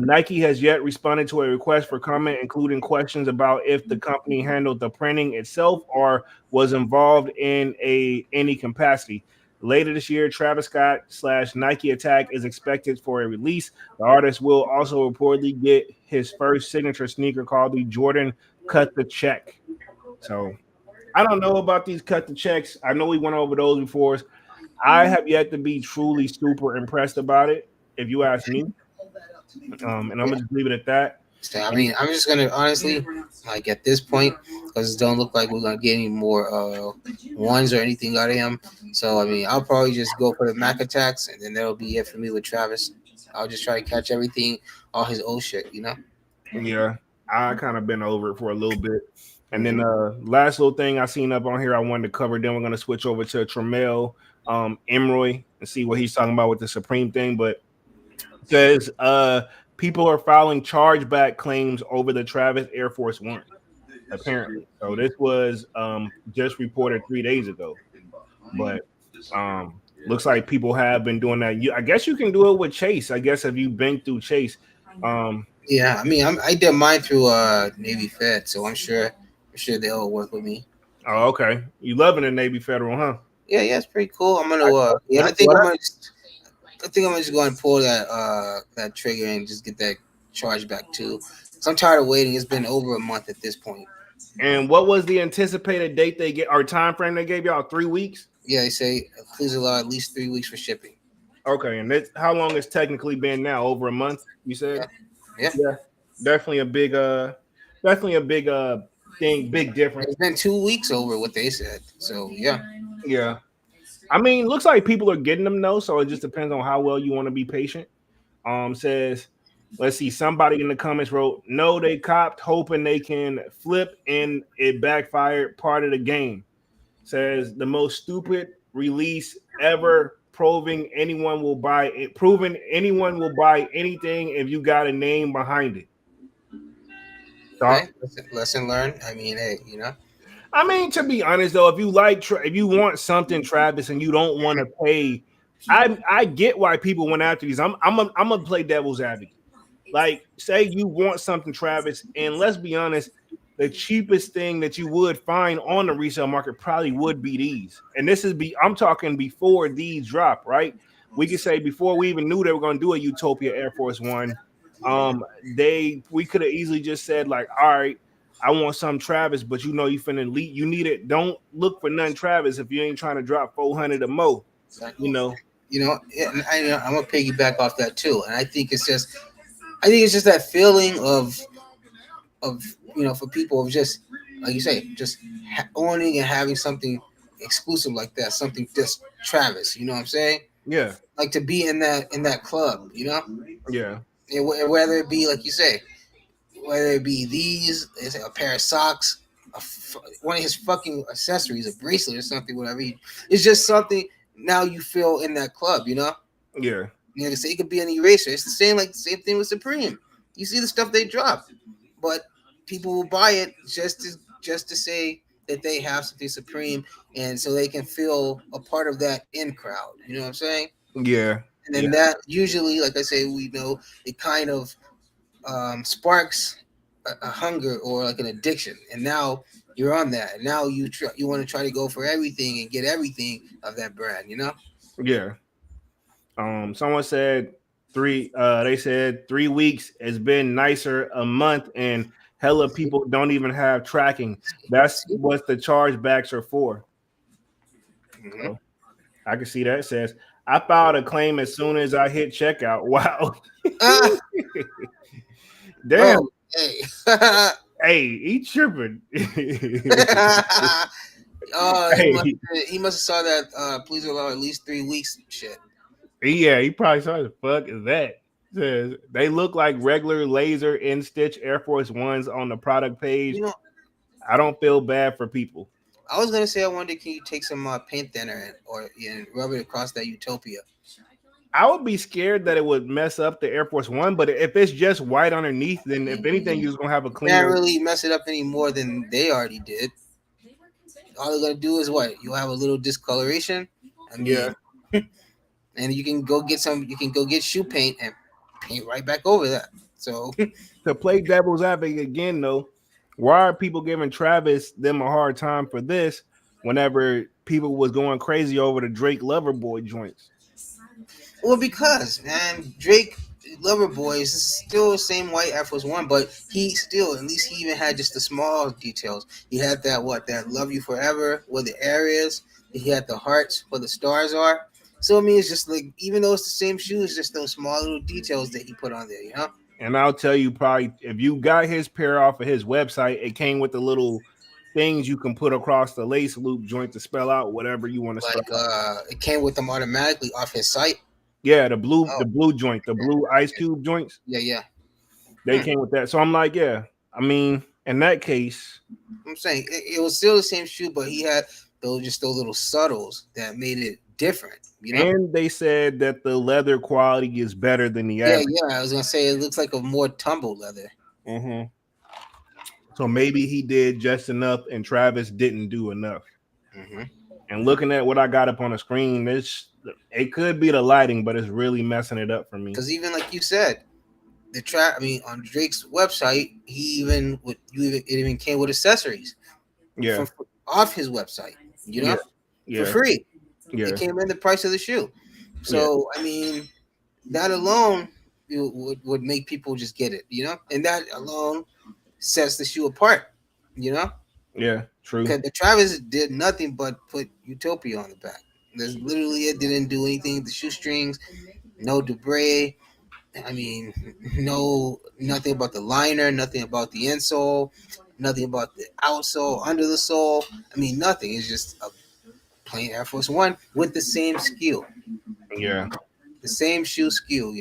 Nike has yet responded to a request for comment, including questions about if the company handled the printing itself or was involved in any capacity. Later this year, Travis Scott slash Nike Attack is expected for a release. The artist will also reportedly get his first signature sneaker called the Jordan Cut the Check. So I don't know about these cut the checks. I know we went over those before. I have yet to be truly super impressed about it, if you ask me. And I'm Yeah. gonna just leave it at that. So, I And mean, I'm just gonna honestly, like at this point, because it don't look like we're gonna get any more ones or anything out of him. So I mean, I'll probably just go for the Mac attacks, and then that'll be it for me with Travis. I'll just try to catch everything, all his old shit. yeah, I kind of been over it for a little bit. And then Hmm. last little thing I seen up on here I wanted to cover. Then we're gonna switch over to Tremaine Emory and see what he's talking about with the Supreme thing. But it says people are filing chargeback claims over the Travis Air Force One, apparently. So this was just reported 3 days ago. But looks like people have been doing that. I guess you can do it with Chase. I guess if you've been through Chase. Um, Yeah, I mean, I did mine through Navy Fed, so I'm sure they'll work with me. oh, okay. You loving the Navy Federal, huh? Yeah, yeah, it's pretty cool. I'm gonna yeah, That's what I think I'm gonna just go and pull that trigger and just get that charge back too. So I'm tired of waiting. It's been over a month at this point. and what was the anticipated date they get or time frame they gave y'all? 3 weeks? Yeah, they say please allow at least 3 weeks for shipping. Okay, and that's how long it's technically been now? Over a month, you Yeah, said? yeah. Yeah. Definitely a big definitely a big thing, big difference. It's been 2 weeks over what they said. So yeah. Yeah. I mean, looks like people are getting them though, so it just depends on how well you want to be patient. Says, let's see, somebody in the comments wrote, no, they copped hoping they can flip and it backfired, part of the game. Says the most stupid release ever. proving anyone will buy anything if you got a name behind it. Okay, lesson learned. I mean, hey, I mean, to be honest though, if you want something, Travis, and you don't want to pay, I get why people went after these. I'm gonna play devil's advocate. Like, say you want something, Travis, and let's be honest, the cheapest thing that you would find on the resale market probably would be these. And I'm talking before these drop, right? We could say before we even knew they were going to do a Utopia Air Force One, we could have easily just said like, all right, I want some Travis, but you finna lead. You need it. Don't look for none Travis if you ain't trying to drop 400 or more. exactly. You know, And I'm gonna piggyback off that too. And I think it's just that feeling of for people of just like you say, just owning and having something exclusive like that, something just Travis. You know what I'm saying? yeah, Like to be in that club. yeah, And whether it be like you say, whether it be these, a pair of socks, one of his fucking accessories, a bracelet or something, whatever. It's just something now you feel in that club. yeah, Like I say, it could be an eraser. It's the same thing with Supreme. You see the stuff they drop, but people will buy it just to say that they have something Supreme, and so they can feel a part of that in crowd. You know what I'm saying? yeah, And yeah, then that usually, like I say, we know it kind of sparks a hunger or like an addiction, and now you're on that. And now you want to try to go for everything and get everything of that brand. yeah. Someone said they said 3 weeks has been nicer a month, and hella people don't even have tracking. That's See? what the chargebacks are for. Mm-hmm. So I can see that. It says I filed a claim as soon as I hit checkout. Wow. Ah, Damn. bro, hey. Hey, he tripping. Oh, he must Hey, he must have saw that. Please allow at least 3 weeks. Shit. yeah, he probably saw the fuck is that. Says they look like regular laser in stitch Air Force Ones on the product page. You know, I don't feel bad for people. I was gonna say I wonder can you take some paint thinner and rub it across that Utopia? I would be scared that it would mess up the Air Force One, but if it's just white underneath, then if anything, you're just gonna have a Can't cleaner. really mess it up any more than they already did. All they're gonna do is what? You have a little discoloration. I Yeah. mean, and you can go get some. You can go get shoe paint and paint right back over that. So To play devil's advocate again, though, why are people giving Travis them a hard time for this? Whenever people was going crazy over the Drake Loverboy joints. well, because man, Drake Loverboy is still the same white Air Force One, but he still at least he even had just the small details. He had that Love You Forever where the air is. He had the hearts where the stars are. So I mean, it's just like even though it's the same shoe, it's just those small little details that he put on there. And I'll tell you, probably if you got his pair off of his website, it came with the little things you can put across the lace loop joint to spell out whatever you want to spell Like out. it came with them automatically off his site. Yeah, Oh, the blue joint, the blue ice cube joints, yeah, yeah. they came with that. So I'm like, yeah. I mean, in that case, I'm saying it was still the same shoe, but he had those little subtles that made it different. and they said that the leather quality is better than the Yeah, average. yeah. I was gonna say it looks like a more tumble leather. Mm-hmm. So maybe he did just enough, and Travis didn't do enough. Mm-hmm. And looking at what I got up on the screen, it could be the lighting, but it's really messing it up for me. Because even like you said, I mean, on Drake's website, he even it even came with accessories Yeah, from off his website. yeah, For yeah, free. It yeah, came in the price of the shoe. yeah, So I mean, that alone would make people just get it. And that alone sets the shoe apart. You know. yeah. True. Because the Travis did nothing but put Utopia on the back. That's literally it. Didn't do anything. The shoestrings, no debris. I mean, nothing about the liner, nothing about the insole, nothing about the outsole, under the sole. I mean, nothing. It's just a plain Air Force One with the same skill, Yeah, the same shoe skill.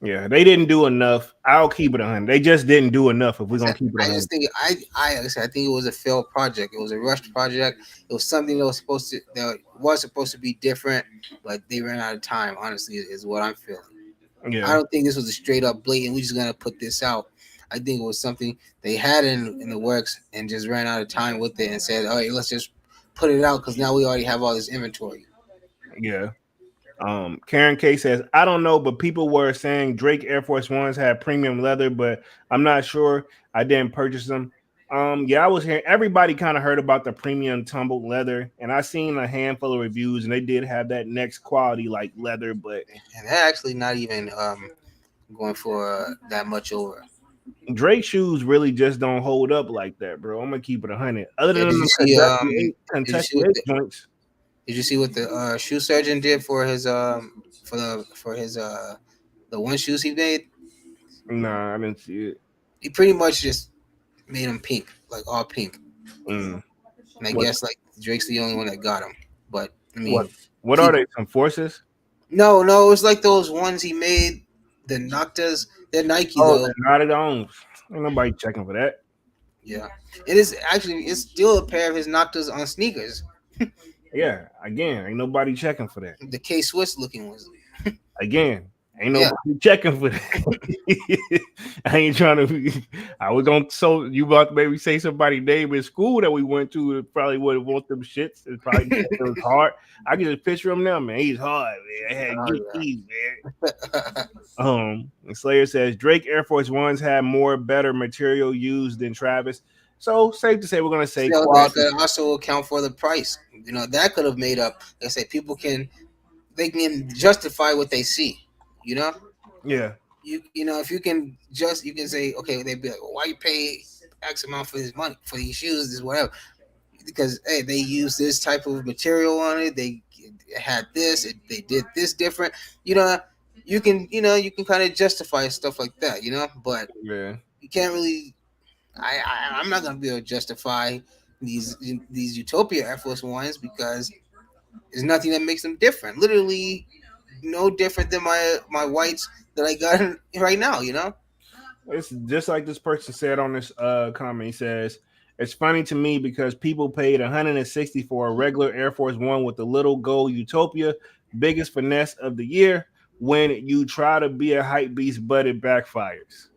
Yeah, they didn't do enough. I'll keep it 100. They just didn't do enough. If we're gonna keep it I 100, just think like I said, I think it was a failed project. It was a rushed project. It was something that was supposed to be different, but they ran out of time. Honestly, is what I'm feeling. I yeah, don't think this was a straight up blatant. We're just gonna put this out. I think it was something they had in the works and just ran out of time with it and said, "All right, let's just put it out because now we already have all this inventory." yeah. Karen K says, I don't know, but people were saying Drake Air Force Ones had premium leather, but I'm not sure. I didn't purchase them. Yeah, I was hearing everybody kind of heard about the premium tumbled leather, and I seen a handful of reviews, and they did have that next quality like leather, but And they're actually not even going for that much over. Drake shoes really just don't hold up like that, bro. I'm gonna keep it 100. Other Yeah, than did you them see did you Kentucky see what 8 the joints, did you see what the shoe surgeon did for his the one shoes he made? nah, I didn't see it. He pretty much just made them pink, like all pink. Mm. And I What? guess like Drake's the only one that got them. But I What? mean, What are people. they? Some forces? No, it was like those ones he made. The Noctas. They're Nike Oh, though. they're not at all. Ain't nobody checking for that. Yeah, it is actually. It's still a pair of his Noctas on sneakers. Yeah, again, ain't nobody checking for that. The K Swiss looking ones. Again, ain't Yeah, nobody checking for that. I ain't trying to be. I was gonna so you about to maybe say somebody's name in school that we went to. It probably would have want them shits. It probably it was hard. I can just picture him now, man. He's hard, man. I had oh good keys, man. And Slayer says Drake Air Force Ones had more better material used than Travis. So safe to say we're gonna say so that quality. could also account for the price. That could have made up. Like I say people can justify what they see. You know, Yeah, if you can say okay, they'd be like, well, why you pay X amount for this money for these shoes, this whatever, because hey, they use this type of material on it. They had this. They did this different. You know, you can kind of justify stuff like that. But yeah. you can't really. I'm not gonna be able to justify these these Utopia Air Force Ones because there's nothing that makes them different. Literally, no different than my whites that I got right now. It's just like this person said on this comment. He says it's funny to me because people paid 160 for a regular Air Force One with the little gold Utopia, biggest finesse of the year. When you try to be a hype beast, but it backfires.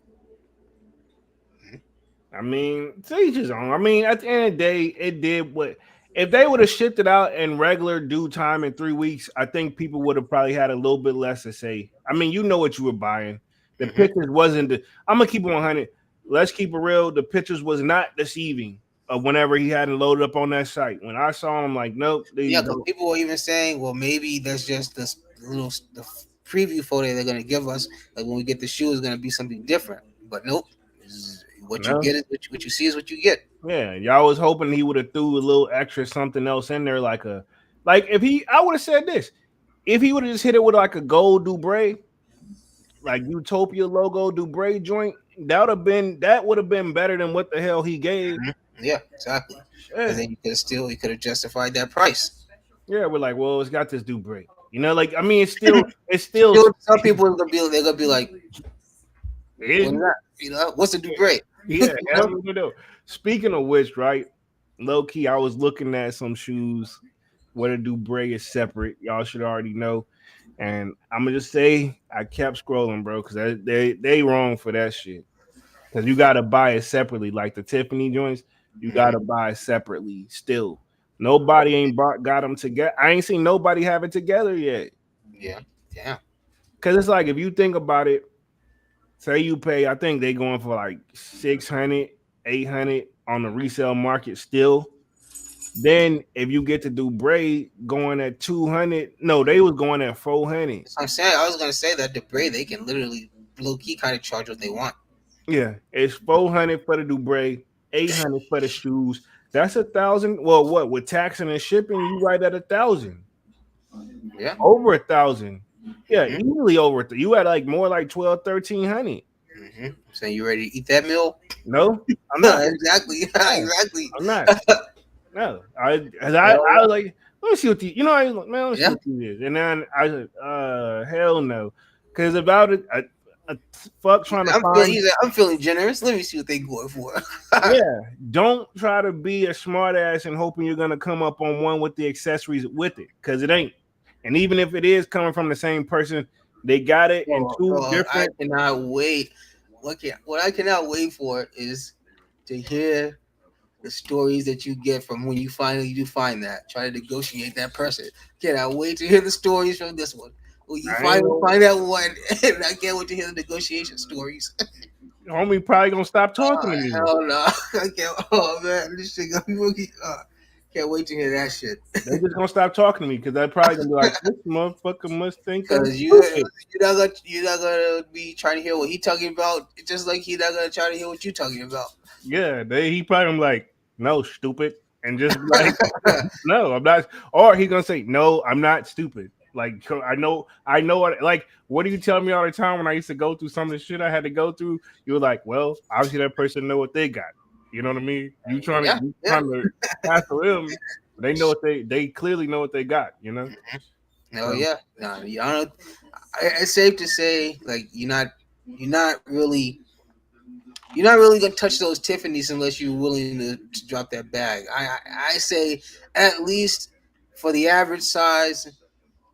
I mean, to each his own. I mean, at the end of the day, it did what if they would have shipped it out in regular due time in 3 weeks, I think people would have probably had a little bit less to say. I mean, you know what you were buying. The Mm-hmm. pictures wasn't the I'm gonna keep it 100. Let's keep it real. The pictures was not deceiving of whenever he had it loaded up on that site. When I saw him, like, nope, these Yeah, because don't. people were even saying, well, maybe that's just this the preview photo they're gonna give us. Like when we get the shoe, is gonna be something different. But nope, what you No. get is what you see is what you get. Yeah, y'all was hoping he would have threw a little extra something else in there, like if he I would have said this. If he would have just hit it with like a gold Dubray, like Utopia logo Dubray joint, that would have been better than what the hell he gave. Mhm. Yeah, exactly. Because Yeah, then you could have justified that price. yeah, we're like, well, it's got this Dubray. Like I mean, it's still Some people are gonna be like, what is hidden. that? What's the Dubray? Yeah, hell no. Speaking of which, right? Low key, I was looking at some shoes where the Dubray is separate. Y'all should already know. And I'm gonna just say I kept scrolling, bro, because they wrong for that shit. Because you gotta buy it separately, like the Tiffany joints. You gotta Mhm. buy it separately. Still, nobody ain't got them together. I ain't seen nobody have it together yet. Yeah, yeah. Because it's like if you think about it, say you pay, I think they going for like 600, 800 on the resale market still. Then if you get to do braid going at 200, no, they was going at 400. So I'm saying I was gonna say that Dubray they can literally low key kind of charge what they want. Yeah, it's 400 for the Dubray, 800 for the shoes. That's 1,000. Well, what with taxing and shipping, you right at 1,000, Yeah. over 1,000. Yeah, hmm easily over. You had like more like 12, 1,300. Saying you ready to eat that meal? No, I'm not. Exactly. No, Exactly. I'm not. No, I was like, let me see what the I was like, man, let me see Yeah. what these is, and then I said, hell no, because about it, fuck trying to find. He's like, I'm feeling generous. Let me see what they going for. Yeah, don't try to be a smart ass and hoping you're gonna come up on one with the accessories with it, because it ain't. And even if it is coming from the same person, they got it in two I different. cannot wait. What I cannot wait for is to hear the stories that you get from when you finally do find that. Try to negotiate that person. Cannot wait to hear the stories from this one. When you I ain't finally gonna, find that one, and I can't wait to hear the negotiation stories. homie probably gonna stop talking to me. Hell no. I can't. Oh man, this shit got me really. Can't wait to hear that shit. They just gonna stop talking to me because they're probably gonna be like, this motherfucker must think I'm Because stupid. you're not gonna be trying to hear what he talking about, just like he's not gonna try to hear what you talking about. Yeah, he probably gonna be like, no, stupid, and just be like, no, I'm not. Or he gonna say, no, I'm not stupid. Like I know what. Like, what do you tell me all the time when I used to go through some of the shit I had to go through? You were like, well, obviously that person know what they got. You know what I mean? Yeah, You yeah. trying to tackle them. They know what they clearly know what they got. You know. Oh So yeah. No, you don't. It's safe to say, like you're not really, you're not really gonna touch those Tiffany's unless you're willing to drop that bag. I say at least for the average size,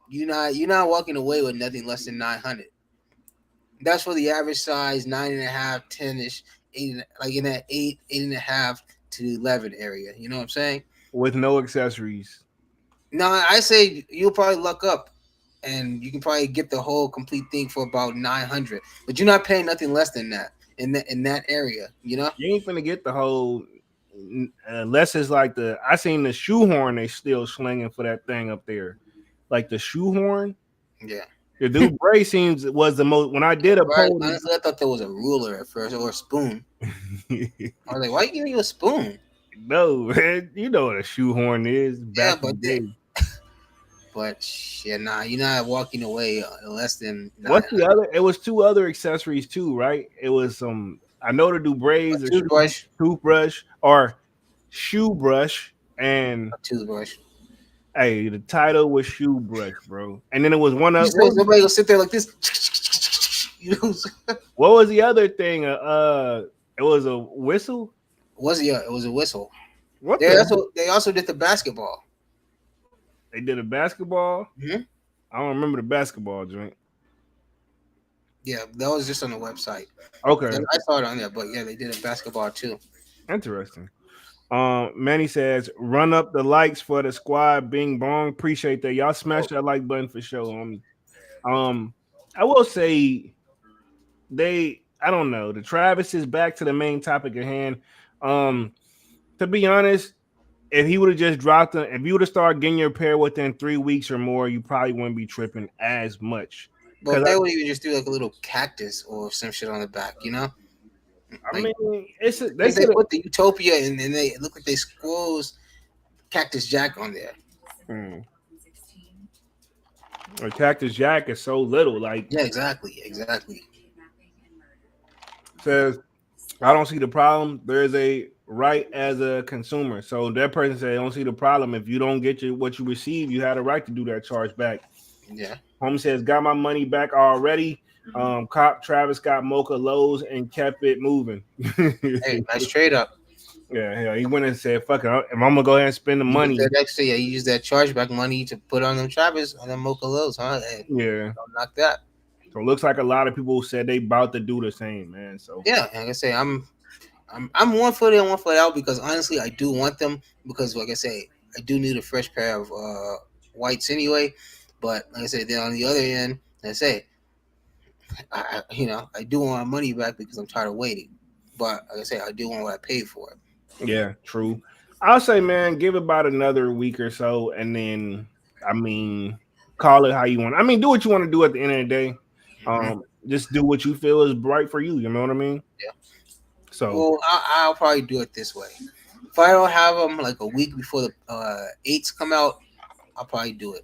you're not walking away with nothing less than 900. That's for the average size, 9.5, 10ish, eight, like in that 8.5 to 11 area. You know what I'm saying? with no accessories. No, I say you'll probably luck up, and you can probably get the whole complete thing for about 900. But you're not paying nothing less than that in that area. You know? You ain't finna get the whole unless it's like I seen the shoehorn they still slinging for that thing up there. Like the shoehorn. Yeah. The dude Bray seems was the most when I did a Right. poll. Honestly, I thought there was a ruler at first or a spoon. I was like, why are you giving you a spoon? No, man, you know what a shoehorn is Yeah, back in but the day. yeah, nah, you're not walking away less than What's the 900. other? It was two other accessories too, right? It was I know to do A braids, toothbrush, toothbrush, or shoe brush, and a toothbrush. hey, the title was shoe brush, bro. And then it was one You of say somebody gonna sit there like this. You know, what was the other thing? It was a whistle. it was a whistle. What the heck? They also did the basketball. They did a basketball. Mm-hmm. I don't remember the basketball joint. Yeah, that was just on the website. Okay, I saw it on there, but yeah, they did a basketball too. interesting. Manny says, run up the likes for the squad. Bing bong. Appreciate that. Y'all smash that like button for sure, homie. Um, I will say I don't know. The Travis is back to the main topic at hand. Um, to be honest, if he would have just dropped them, if you would have started getting your pair within 3 weeks or more, you probably wouldn't be tripping as much. But Cause they would even just do like a little cactus or some shit on the back, you know? I Like mean, they because they could have. put the Utopia and then they look like they squoze Cactus Jack on there. A Cactus Jack is so little. Like Yeah, exactly. says, I don't see the problem. There's a right as a consumer. So that person said, I don't see the problem. If you don't get what you receive, you had a right to do that charge back. Yeah. Home says, got my money back already. Cop Travis got Mocha Lowe's and kept it moving. Hey, nice trade up. Yeah, he went and said, fuck it. If I'm gonna go ahead and spend the You use money. that extra, yeah, you use that chargeback money to put on them Travis on them Mocha Lows, huh? Hey, Yeah. don't knock that. So it looks like a lot of people said they about to do the same, man. So Yeah, like I say, I'm one foot in, one foot out because honestly, I do want them because, like I say, I do need a fresh pair of whites anyway. But like I say, then on the other end, like I say, I do want my money back because I'm tired of waiting. But like I say, I do want what I paid for it. yeah, true. I'll say, man, give it about another week or so, and then I mean, call it how you want. I mean, do what you want to do at the end of the day. Mm-hmm. Just do what you feel is right for you. You know what I mean? Yeah. So, Well, I'll probably do it this way. If I don't have them like a week before the eights come out, I'll probably do it.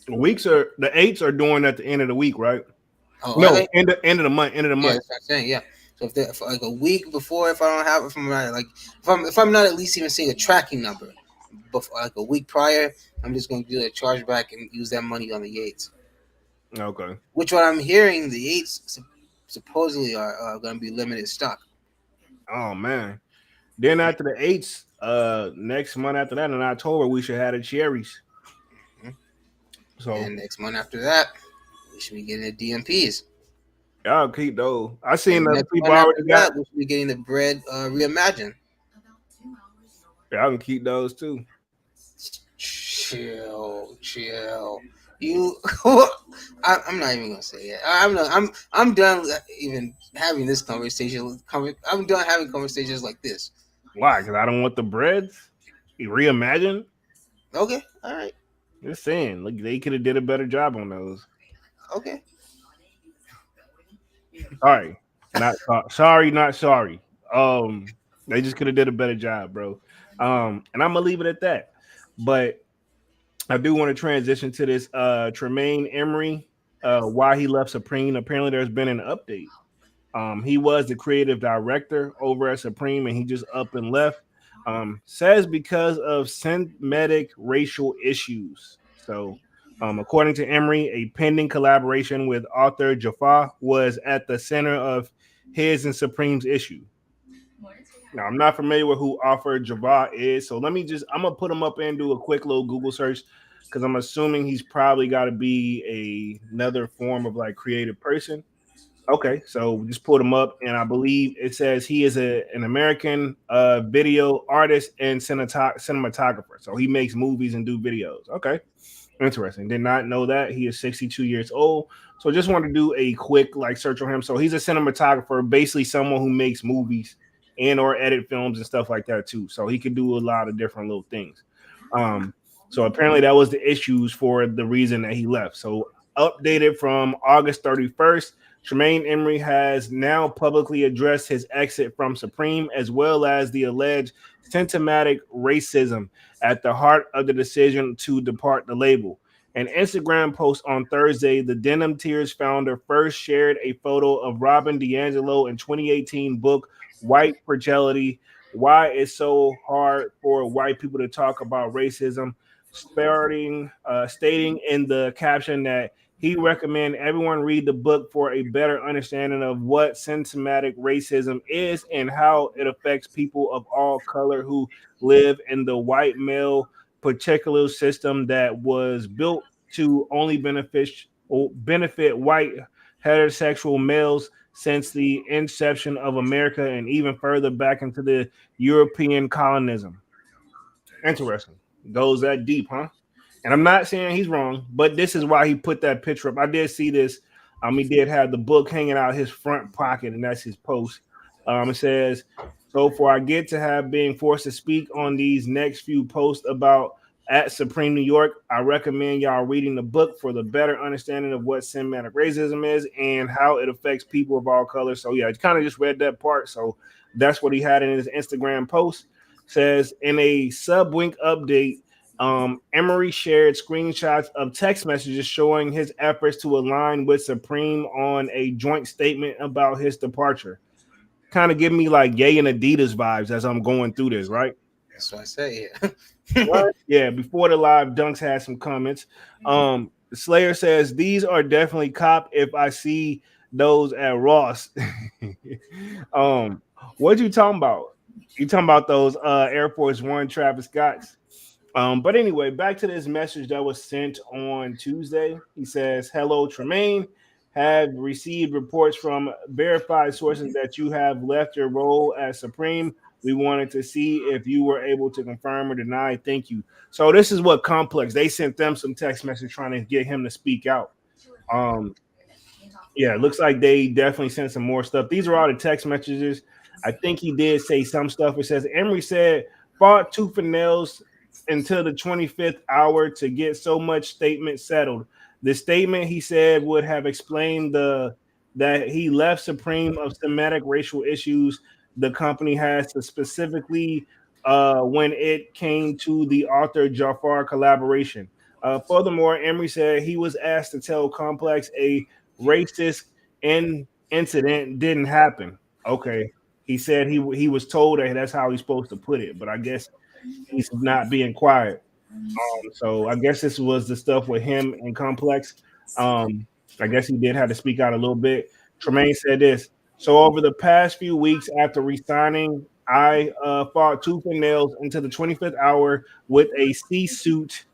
the eights are doing at the end of the week, right? Oh, are No, they? end of the month, end of the Yeah, month. that's what I'm saying. Yeah. So if like a week before, if I don't have it, if I'm not like if I'm not at least even seeing a tracking number, before like a week prior, I'm just going to do a chargeback and use that money on the eights. Okay. Which what I'm hearing, the eights supposedly are going to be limited stock. Oh man. Then after the eights, next month after that in October, we should have the cherries. Mhm. So And next month after that, we should be getting the DMPs. y'all keep those. I seen And the next people month after already got. that, we should be getting the bread reimagined. Y'all can keep those too. Chill, chill. You, I'm not even gonna say it. I'm not. I'm done even having this conversation. I'm done having conversations like this. Why? Because I don't want the breads. You reimagine. Okay, all right, Just saying, look, they could have did a better job on those. okay. Sorry, sorry, not sorry. They just could have did a better job, bro. And I'm gonna leave it at that. But I do want to transition to this Tremaine Emory, why he left Supreme. Apparently, there's been an update. He was the creative director over at Supreme, and he just up and left. Says because of synthetic racial issues. So, according to Emory, a pending collaboration with author Jafar was at the center of his and Supreme's issue. Now, I'm not familiar with who author Jafar is, so I'm gonna put him up and do a quick little Google search because I'm assuming he's probably got to be another form of like creative person. Okay, so we just pulled him up, and I believe it says he is an American video artist and cinematographer. So he makes movies and do videos. Okay, interesting. Did not know that. He is 62 years old. So just wanted to do a quick like search on him. So he's a cinematographer, basically someone who makes movies and or edit films and stuff like that too. So he could do a lot of different little things. Um, so apparently that was the issues for the reason that he left. So updated from August 31st. Tremaine Emory has now publicly addressed his exit from Supreme, as well as the alleged systematic racism at the heart of the decision to depart the label. An Instagram post on Thursday, the Denim Tears founder first shared a photo of Robin DiAngelo in 2018 book White Fragility, Why It's So Hard for White People to Talk About Racism, stating in the caption that he recommend everyone read the book for a better understanding of what systematic racism is and how it affects people of all color who live in the white male particular system that was built to only benefit white heterosexual males since the inception of America and even further back into the European colonism. Interesting. Goes that deep, huh? And I'm not saying he's wrong, but this is why he put that picture up. I did see this. He did have the book hanging out his front pocket, and that's his post. It says, "So for I get to have being forced to speak on these next few posts about at Supreme New York, I recommend y'all reading the book for the better understanding of what systematic racism is and how it affects people of all colors." So yeah, I kind of just read that part. So that's what he had in his Instagram post. Says in a Subwink update, Emory shared screenshots of text messages showing his efforts to align with Supreme on a joint statement about his departure. Kind of give me like Ye and Adidas vibes as I'm going through this, right? That's what I say. Yeah. What? Yeah, before the live, Dunks had some comments. Slayer says these are definitely cop if I see those at Ross. um, what you talking about? You talking about those Air Force One Travis Scotts? But anyway, back to this message that was sent on Tuesday. He says, "Hello, Tremaine. Have received reports from verified sources that you have left your role as Supreme. We wanted to see if you were able to confirm or deny. Thank you." So this is what Complex. They sent them some text message trying to get him to speak out. Um, yeah, it looks like they definitely sent some more stuff. These are all the text messages. I think he did say some stuff. It says Emery said fought tooth and nails until the 25th hour to get so much statement settled. The statement he said would have explained the that he left Supreme of thematic racial issues the company has to specifically when it came to the author Jafar collaboration. Furthermore, Emery said he was asked to tell Complex a racist incident didn't happen. Okay. He said he was told that that's how he's supposed to put it, but I guess he's not being quiet. So I guess this was the stuff with him and Complex. I guess he did have to speak out a little bit. Tremaine said this. So over the past few weeks after resigning, I fought tooth and nails into the 25th hour with a C-suite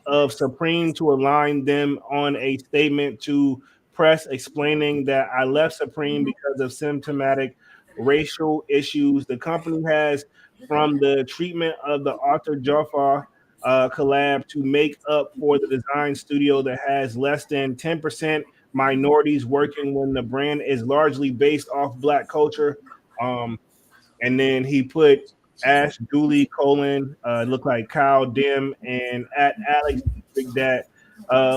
of Supreme to align them on a statement to press explaining that I left Supreme because of symptomatic racial issues the company has from the treatment of the Arthur Jaffa collab to make up for the design studio that has less than 10% minorities working when the brand is largely based off black culture. Um, and then he put Ash Dooley colon look like Kyle Dim and at Alex that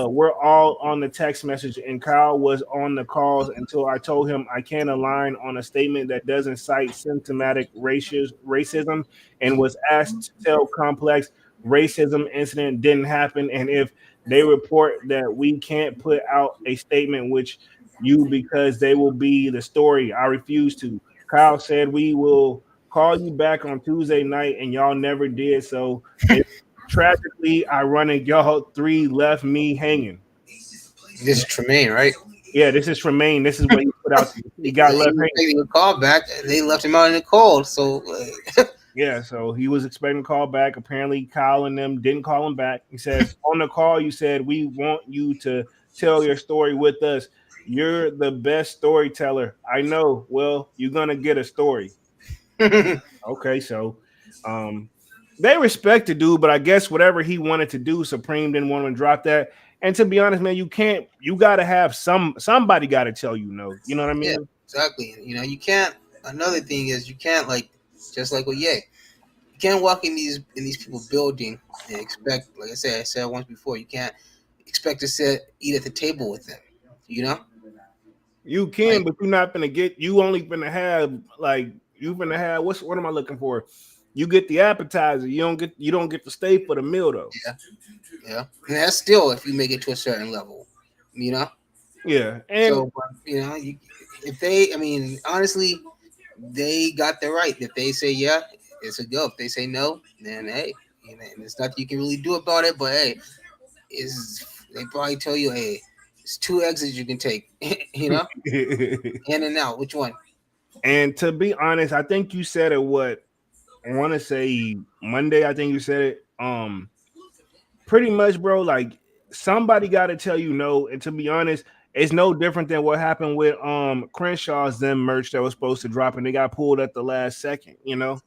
we're all on the text message and Kyle was on the calls until I told him I can't align on a statement that doesn't cite symptomatic racism and was asked to tell Complex racism incident didn't happen and if they report that we can't put out a statement which you because they will be the story. I refuse to. Kyle said we will call you back on Tuesday night, and y'all never did. So it's tragically ironic. Y'all three left me hanging. This is Tremaine, right? Yeah, this is Tremaine. This is what he put out. He got He left was hanging. expecting a call back. They left him out in the cold. So Yeah, so he was expecting a call back. Apparently, Kyle and them didn't call him back. He says, on the call, you said, we want you to tell your story with us. You're the best storyteller. I know. Well, you're going to get a story. Okay, so um, they respect the dude, but I guess whatever he wanted to do, Supreme didn't want to drop that. And to be honest, man, you can't. You got to have somebody got to tell you no. You know what I yeah, mean? exactly. You know, you can't. Another thing is you can't like just like with Ye. You can't walk in these people building and expect, like I said once before, you can't expect to eat at the table with them. You know, You like can, but you're not gonna get. You only gonna have like you gonna have. What am I looking for? You get the appetizer. You don't get to stay for the meal though. yeah, yeah. And that's still if you make it to a certain level. You know, Yeah, and so you know, if they, I mean, honestly, they got the right. If they say yeah, it's a go. If they say no, then hey, you know, there's nothing you can really do about it. But hey, is they probably tell you, hey, it's two exits you can take. You know, in and out. Which one? and to be honest, I think you said it. What I want to say Monday. I think you said it. Pretty much, bro. Like somebody got to tell you no. And to be honest, it's no different than what happened with Crenshaw's them merch that was supposed to drop and they got pulled at the last second. You know,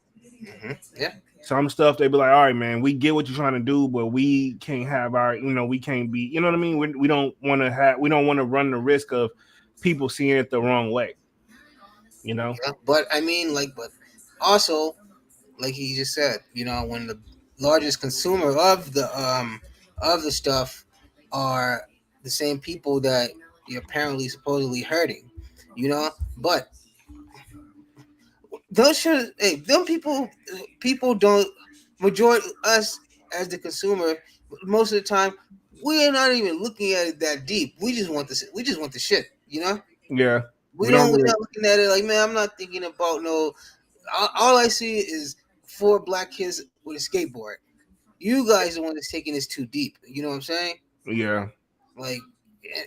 Yeah, some stuff they be like, all right, man, we get what you're trying to do, but we can't have our, we can't be, you know what I mean? We don't want to have, we don't want to run the risk of people seeing it the wrong way. You know? yeah. But I mean, like, but also, like he just said, you know, when the largest consumer of the stuff are the same people that you're apparently supposedly hurting, you know. But those should, hey, them people don't majority us as the consumer most of the time we're not even looking at it that deep. We just want the shit, you know. Yeah. We We don't don't. We're really. not looking at it like, man, I'm not thinking about no. All I see is four black kids with a skateboard. You guys are the one that's taking this too deep. You know what I'm saying? Yeah. Like,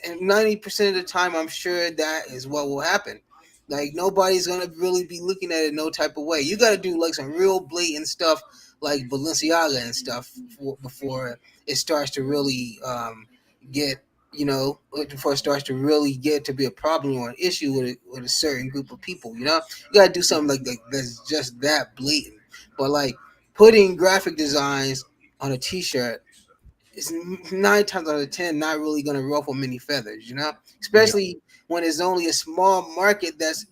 and 90% of the time, I'm sure that is what will happen. Like, nobody's gonna really be looking at it no type of way. You got to do like some real blatant stuff, like Balenciaga and stuff, before it starts to really get. You know, before it starts to really get to be a problem or an issue with a certain group of people. You know, you got to do something like that that's just that blatant. But like putting graphic designs on a T-shirt is 9 times out of 10 not really going to ruffle many feathers, you know, Yeah. especially when there's only a small market that's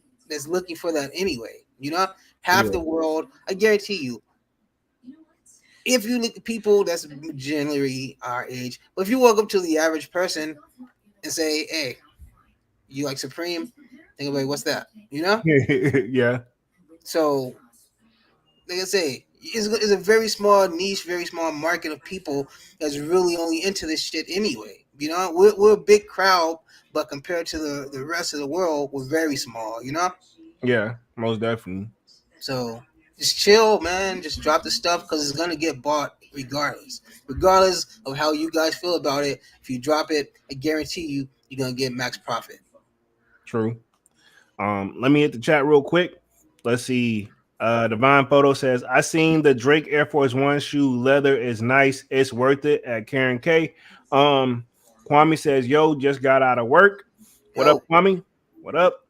looking for that anyway. You know, half Yeah. the world, I guarantee you, if you look at people that's generally our age, but if you walk up to the average person and say, "Hey, you like Supreme?" Think about what's that, you know? Yeah. So like I say, it's a very small niche, very small market of people that's really only into this shit anyway. You know, we're a big crowd, but compared to the rest of the world, we're very small. You know, Yeah. Most definitely. so just chill, man. Just drop the stuff because it's gonna get bought regardless of how you guys feel about it. If you drop it, I guarantee you're gonna get max profit. True. Let me hit the chat real quick. Let's see. Divine Photo says, I seen the Drake Air Force One shoe. Leather is nice. It's worth it at Karen K. Kwame says, yo, just got out of work. What up, Yo, Kwame? What up?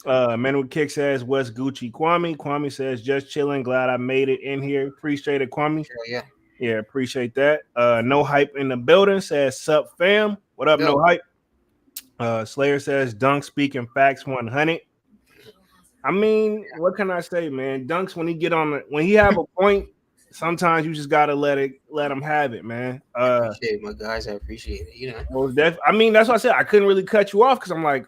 Manuel Kick says, what's Gucci, Kwame? Kwame says, just chilling. Glad I made it in here. Appreciate it, Kwame. hell yeah, Yeah, appreciate that. No hype in the building says, sup, fam. What up, no yo, hype? Slayer says, Dunk speaking facts 100. I mean, what can I say, man? Dunks when he get on when he have a point, sometimes you just gotta let him have it, man. I appreciate it, my guys. I appreciate it. I mean, that's what I said. I couldn't really cut you off because I'm like,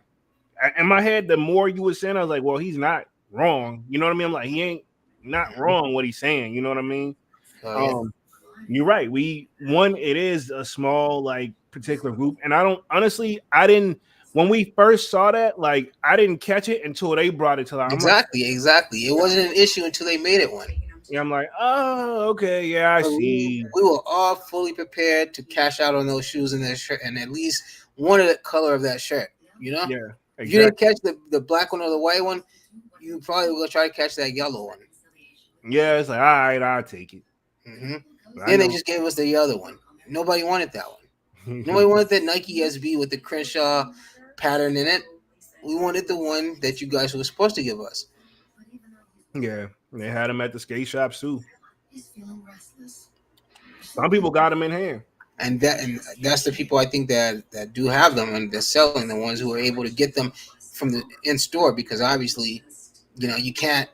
in my head, the more you were saying, I was like, well, he's not wrong. You know what I mean? I'm like, he ain't not wrong what he's saying. You know what I mean? Yeah, Um, you're right. It is a small like particular group, and I don't honestly, I didn't when we first saw that, like I didn't catch it until they brought it to light. I'm like, exactly. It wasn't an issue until they made it one. yeah, I'm like, oh, okay, yeah, I see. We were all fully prepared to cash out on those shoes and that shirt, and at least one of the color of that shirt. Yeah, If you didn't exactly. catch the black one or the white one, you probably will try to catch that yellow one. Yeah, it's like, all right, I'll take it. Mm-hmm. I Then they know. just gave us the other one. Nobody wanted that one. Nobody wanted that Nike SB with the Crenshaw pattern in it. We wanted the one that you guys were supposed to give us. Yeah, they had them at the skate shops too. Some people got them in hand. And that's the people I think that do have them and they're selling, the ones who are able to get them from the in store, because obviously, you can't,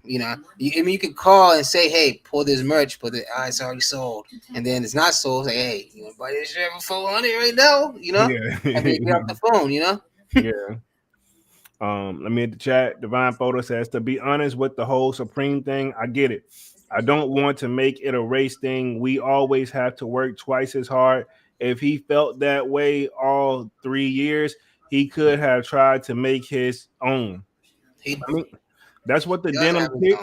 I mean, you can call and say, hey, pull this merch, but it's already sold, and then it's not sold. Say, hey, you want to buy this shirt for 400 right now? Yeah, And then get off the phone. yeah. Let me hit the chat. Divine Photo says, to be honest with the whole Supreme thing, I get it. I don't want to make it a race thing. We always have to work twice as hard. If he felt that way all 3 years, he could have tried to make his own. He I mean, that's what the does denim have his tier,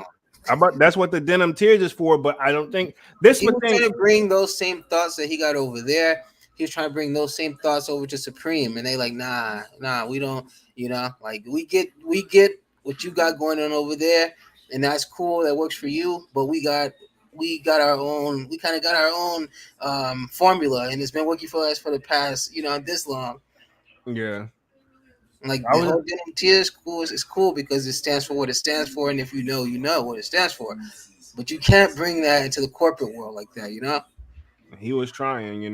own. that's what the denim tiers is for. But I don't think this He would was think. trying to bring those same thoughts that he got over there. He was trying to bring those same thoughts over to Supreme, and they like, nah, we don't. Like we get what you got going on over there, and that's cool. That works for you, but we got our own. We kind of got our own formula, and it's been working for us for the past, this long. Yeah, Like I the was. whole denim tier is cool because it stands for what it stands for, and if you know what it stands for. But you can't bring that into the corporate world like that. He was trying.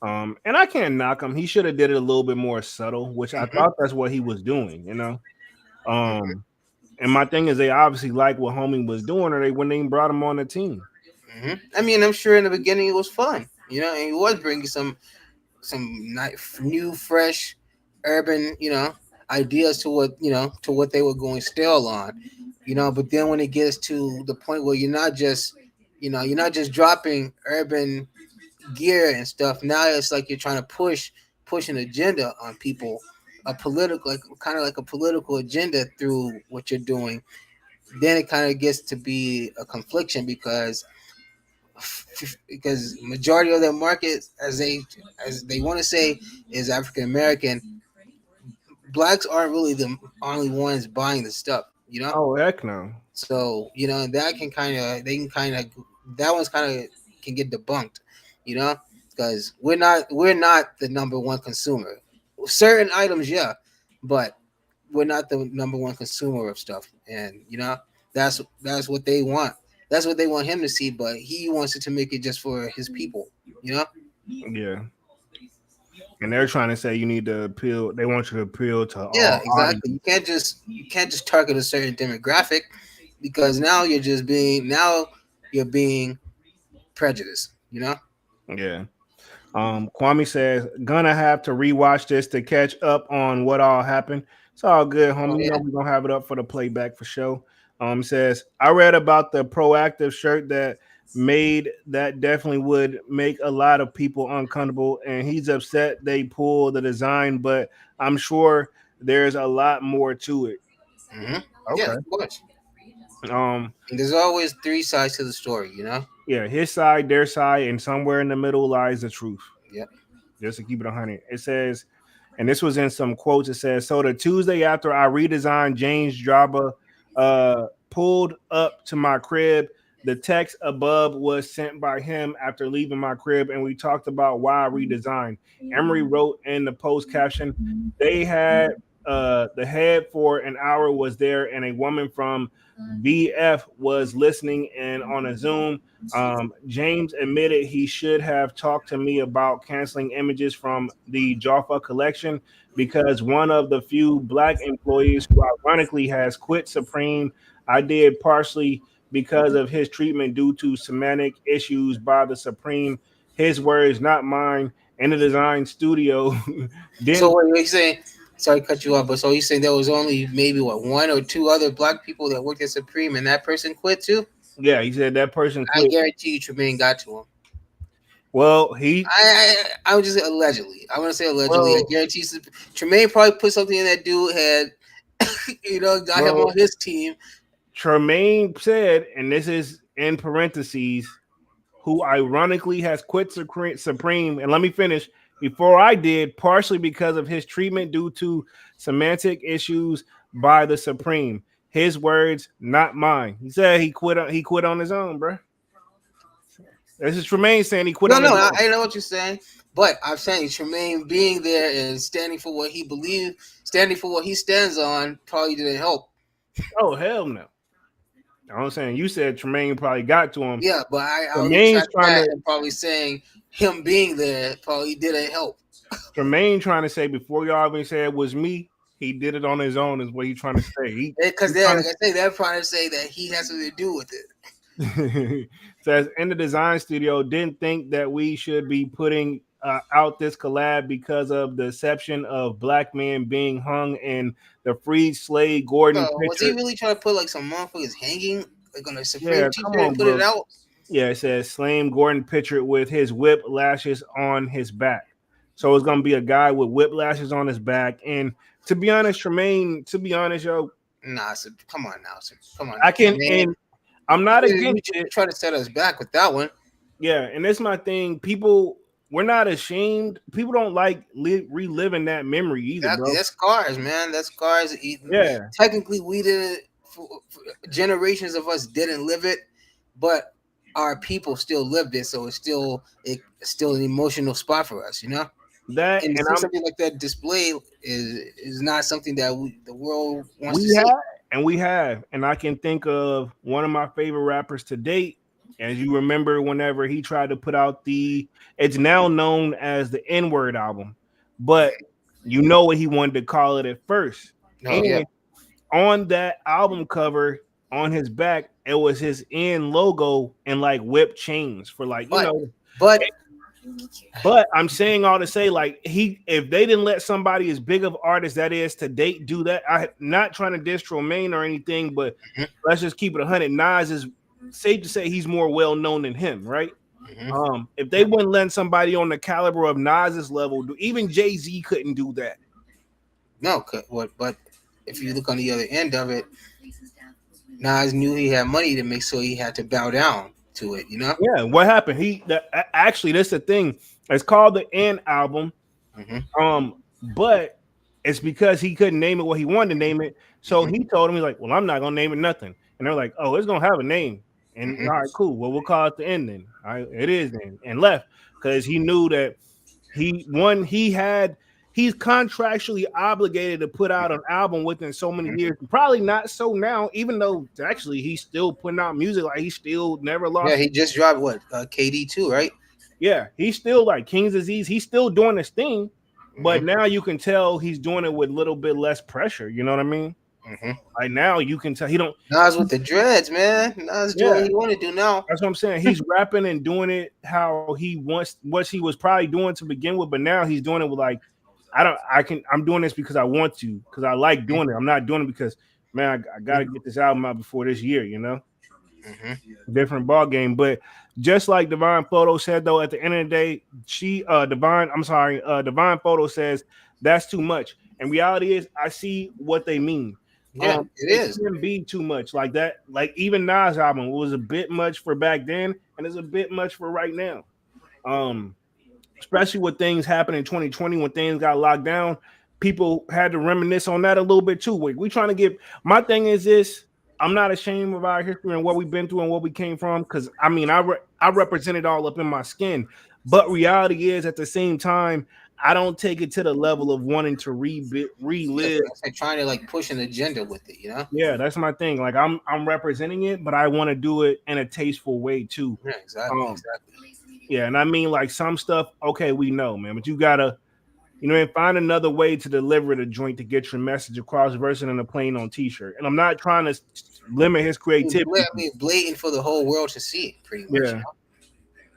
And I can't knock him. He should have did it a little bit more subtle, which I Hmm. thought that's what he was doing. Um, and my thing is they obviously like what Homie was doing, or they wouldn't even brought him on the team. I mean, I'm sure in the beginning it was fun, and he was bringing some new, fresh, urban, ideas to what they were going still on, But then when it gets to the point where you're not just dropping urban gear and stuff. Now it's like you're trying to push an agenda on people, a political, like kind of like a political agenda through what you're doing. Then it kind of gets to be a confliction because majority of their market, as they want to say, is African American. Blacks aren't really the only ones buying the stuff. Oh heck no. So that can that one's kind of can get debunked, you know, because we're not the number one consumer. Certain items, yeah, but we're not the number one consumer of stuff, and that's what they want. That's what they want him to see, but he wants it to make it just for his people, you know. Yeah. And they're trying to say you need to appeal. They want you to appeal to Yeah, all exactly. audiences. You can't just target a certain demographic because now you're being prejudiced. Yeah. Kwame says, gonna have to rewatch this to catch up on what all happened. It's all good, Oh homie. yeah. We're gonna have it up for the playback for sure. Says, I read about the proactive shirt that made that definitely would make a lot of people uncomfortable, and he's upset they pulled the design, but I'm sure there's a lot more to it. Hmm. Yeah, Okay. of course. Um, And there's always three sides to the story. Yeah, his side, their side, and somewhere in the middle lies the truth. Yep. Just to keep it 100. It says, and this was in some quotes. It says, so the Tuesday after I redesigned James Jabba pulled up to my crib. The text above was sent by him after leaving my crib, and we talked about why I redesigned. Emory wrote in the post caption, they had the head for an hour was there, and a woman from VF was listening in on a Zoom. James admitted he should have talked to me about canceling images from the Jaffa collection because one of the few black employees who ironically has quit Supreme. I did partially because of his treatment due to semantic issues by the Supreme. His words, not mine. In the design studio, So didn't. what you saying? Sorry to cut you off, but so you saying there was only maybe what one or two other black people that worked at Supreme, and that person quit too? Yeah, he said that person I quit. guarantee you, Tremaine got to him. Well, he I would just say allegedly. I want to say allegedly. I well guarantee Tremaine probably put something in that dude head. Got him well on his team. Tremaine said, and this is in parentheses, who ironically has quit Supreme. And let me finish. Before I did, partially because of his treatment due to semantic issues by the Supreme. His words, not mine. He said he quit. He quit on his own, bro. This is Tremaine saying he quit No, on no, his I, own. I know what you're saying, but I'm saying Tremaine being there and standing for what he believes, standing for what he stands on, probably didn't help. Oh hell no! I'm saying you said Tremaine probably got to him. Yeah, but I'll Tremaine's retract trying that to and probably saying him being there probably didn't help. Tremaine trying to say before y'all even say it was me, he did it on his own. Is what he's trying to say. Because He they're trying like I say, they're trying to say that he has something to do with it. to says in the design studio didn't think that we should be putting out this collab because of the exception of black men being hung in the freed slave Gordon So was he picture. really trying to put like some motherfuckers hanging like on a Supreme Yeah, come T-shirt and on, put it bro. out? Yeah, it says Slam Gordon pictured with his whip lashes on his back. So it's gonna be a guy with whip lashes on his back. And to be honest, Tremaine, to be honest, yo, Nah, so, come on now, come on I now, can man. and I'm not You against it. try to set us back with that one. Yeah, and that's my thing. People, we're not ashamed. People don't like reliving that memory either, Exactly, bro. that's scars, man. That's scars. Yeah, Technically, we didn't. Generations of us didn't live it, but our people still lived it. So it's still an emotional spot for us, you know. that And to and see I'm something like that displayed is not something that the world wants to we see. have we have, and I can think of one of my favorite rappers to date. As you remember, whenever he tried to put out it's now known as the N Word album, but you know what he wanted to call it at first. No, yeah, And on that album cover, on his back, it was his N logo and like whipped chains for like but but But I'm saying all to say, like if they didn't let somebody as big of artist that is to date do that, I'm not trying to diss Romaine or anything, but Mhm, let's just keep it 100. Nas is safe to say he's more well known than him, right? mhm. If they wouldn't let somebody on the caliber of Nas's level do, even Jay Z couldn't do that. No, what? But if you look on the other end of it, Nas knew he had money to make, so he had to bow down to it. You know. Yeah, what happened? Actually, that's the thing. It's called the N album. Hmm. But it's because he couldn't name it what he wanted to name it. So Hmm. he told him, he's like, well, I'm not gonna name it nothing. And they're like, oh, it's gonna have a name. And Hmm. all right, cool. Well, we'll call it the end then. All right, it is then. And left because he knew that he's contractually obligated to put out an album within so many Hmm. years. Probably not so now, even though actually he's still putting out music, like he still never Yeah, lost. he just dropped what KD too, right? Yeah, he's still like King's Disease. He's still doing his thing, but Hmm. now you can tell he's doing it with a little bit less pressure. You know what I mean? Hmm. Like now you can tell he don't. Nas with the dreads, man. Nas doing Yeah, what he want to do now. that's what I'm saying. He's rapping and doing it how he wants, what he was probably doing to begin with, but now he's doing it with like, I'm doing this because I want to, because I like doing it. I'm not doing it because, man, I got to get this album out before this year. You know? Hmm. Different ball game. But just like Divine Photo said, though, at the end of the day, Divine Photo says that's too much. And reality is, I see what they mean. Yeah, it It is. can be too much like that. Like even Nas album was a bit much for back then, and it's a bit much for right now. Um, Especially with things happening in 2020 when things got locked down, people had to reminisce on that a little bit too. We trying to get my thing is this. I'm not ashamed of our history and what we've been through and what we came from because I mean I represent it all up in my skin. But reality is at the same time, I don't take it to the level of wanting to Yeah, relive. it's like trying to like push an agenda with it, you know? Yeah, that's my thing. Like I'm representing it, but I want to do it in a tasteful way too. Yeah, exactly, Um, exactly. yeah, and I mean like some stuff, okay, we know, man, but you gotta find another way to deliver the joint to get your message across versus in a plain on t-shirt. And I'm not trying to limit his creativity. I mean, blatant for the whole world to see, pretty much. Yeah.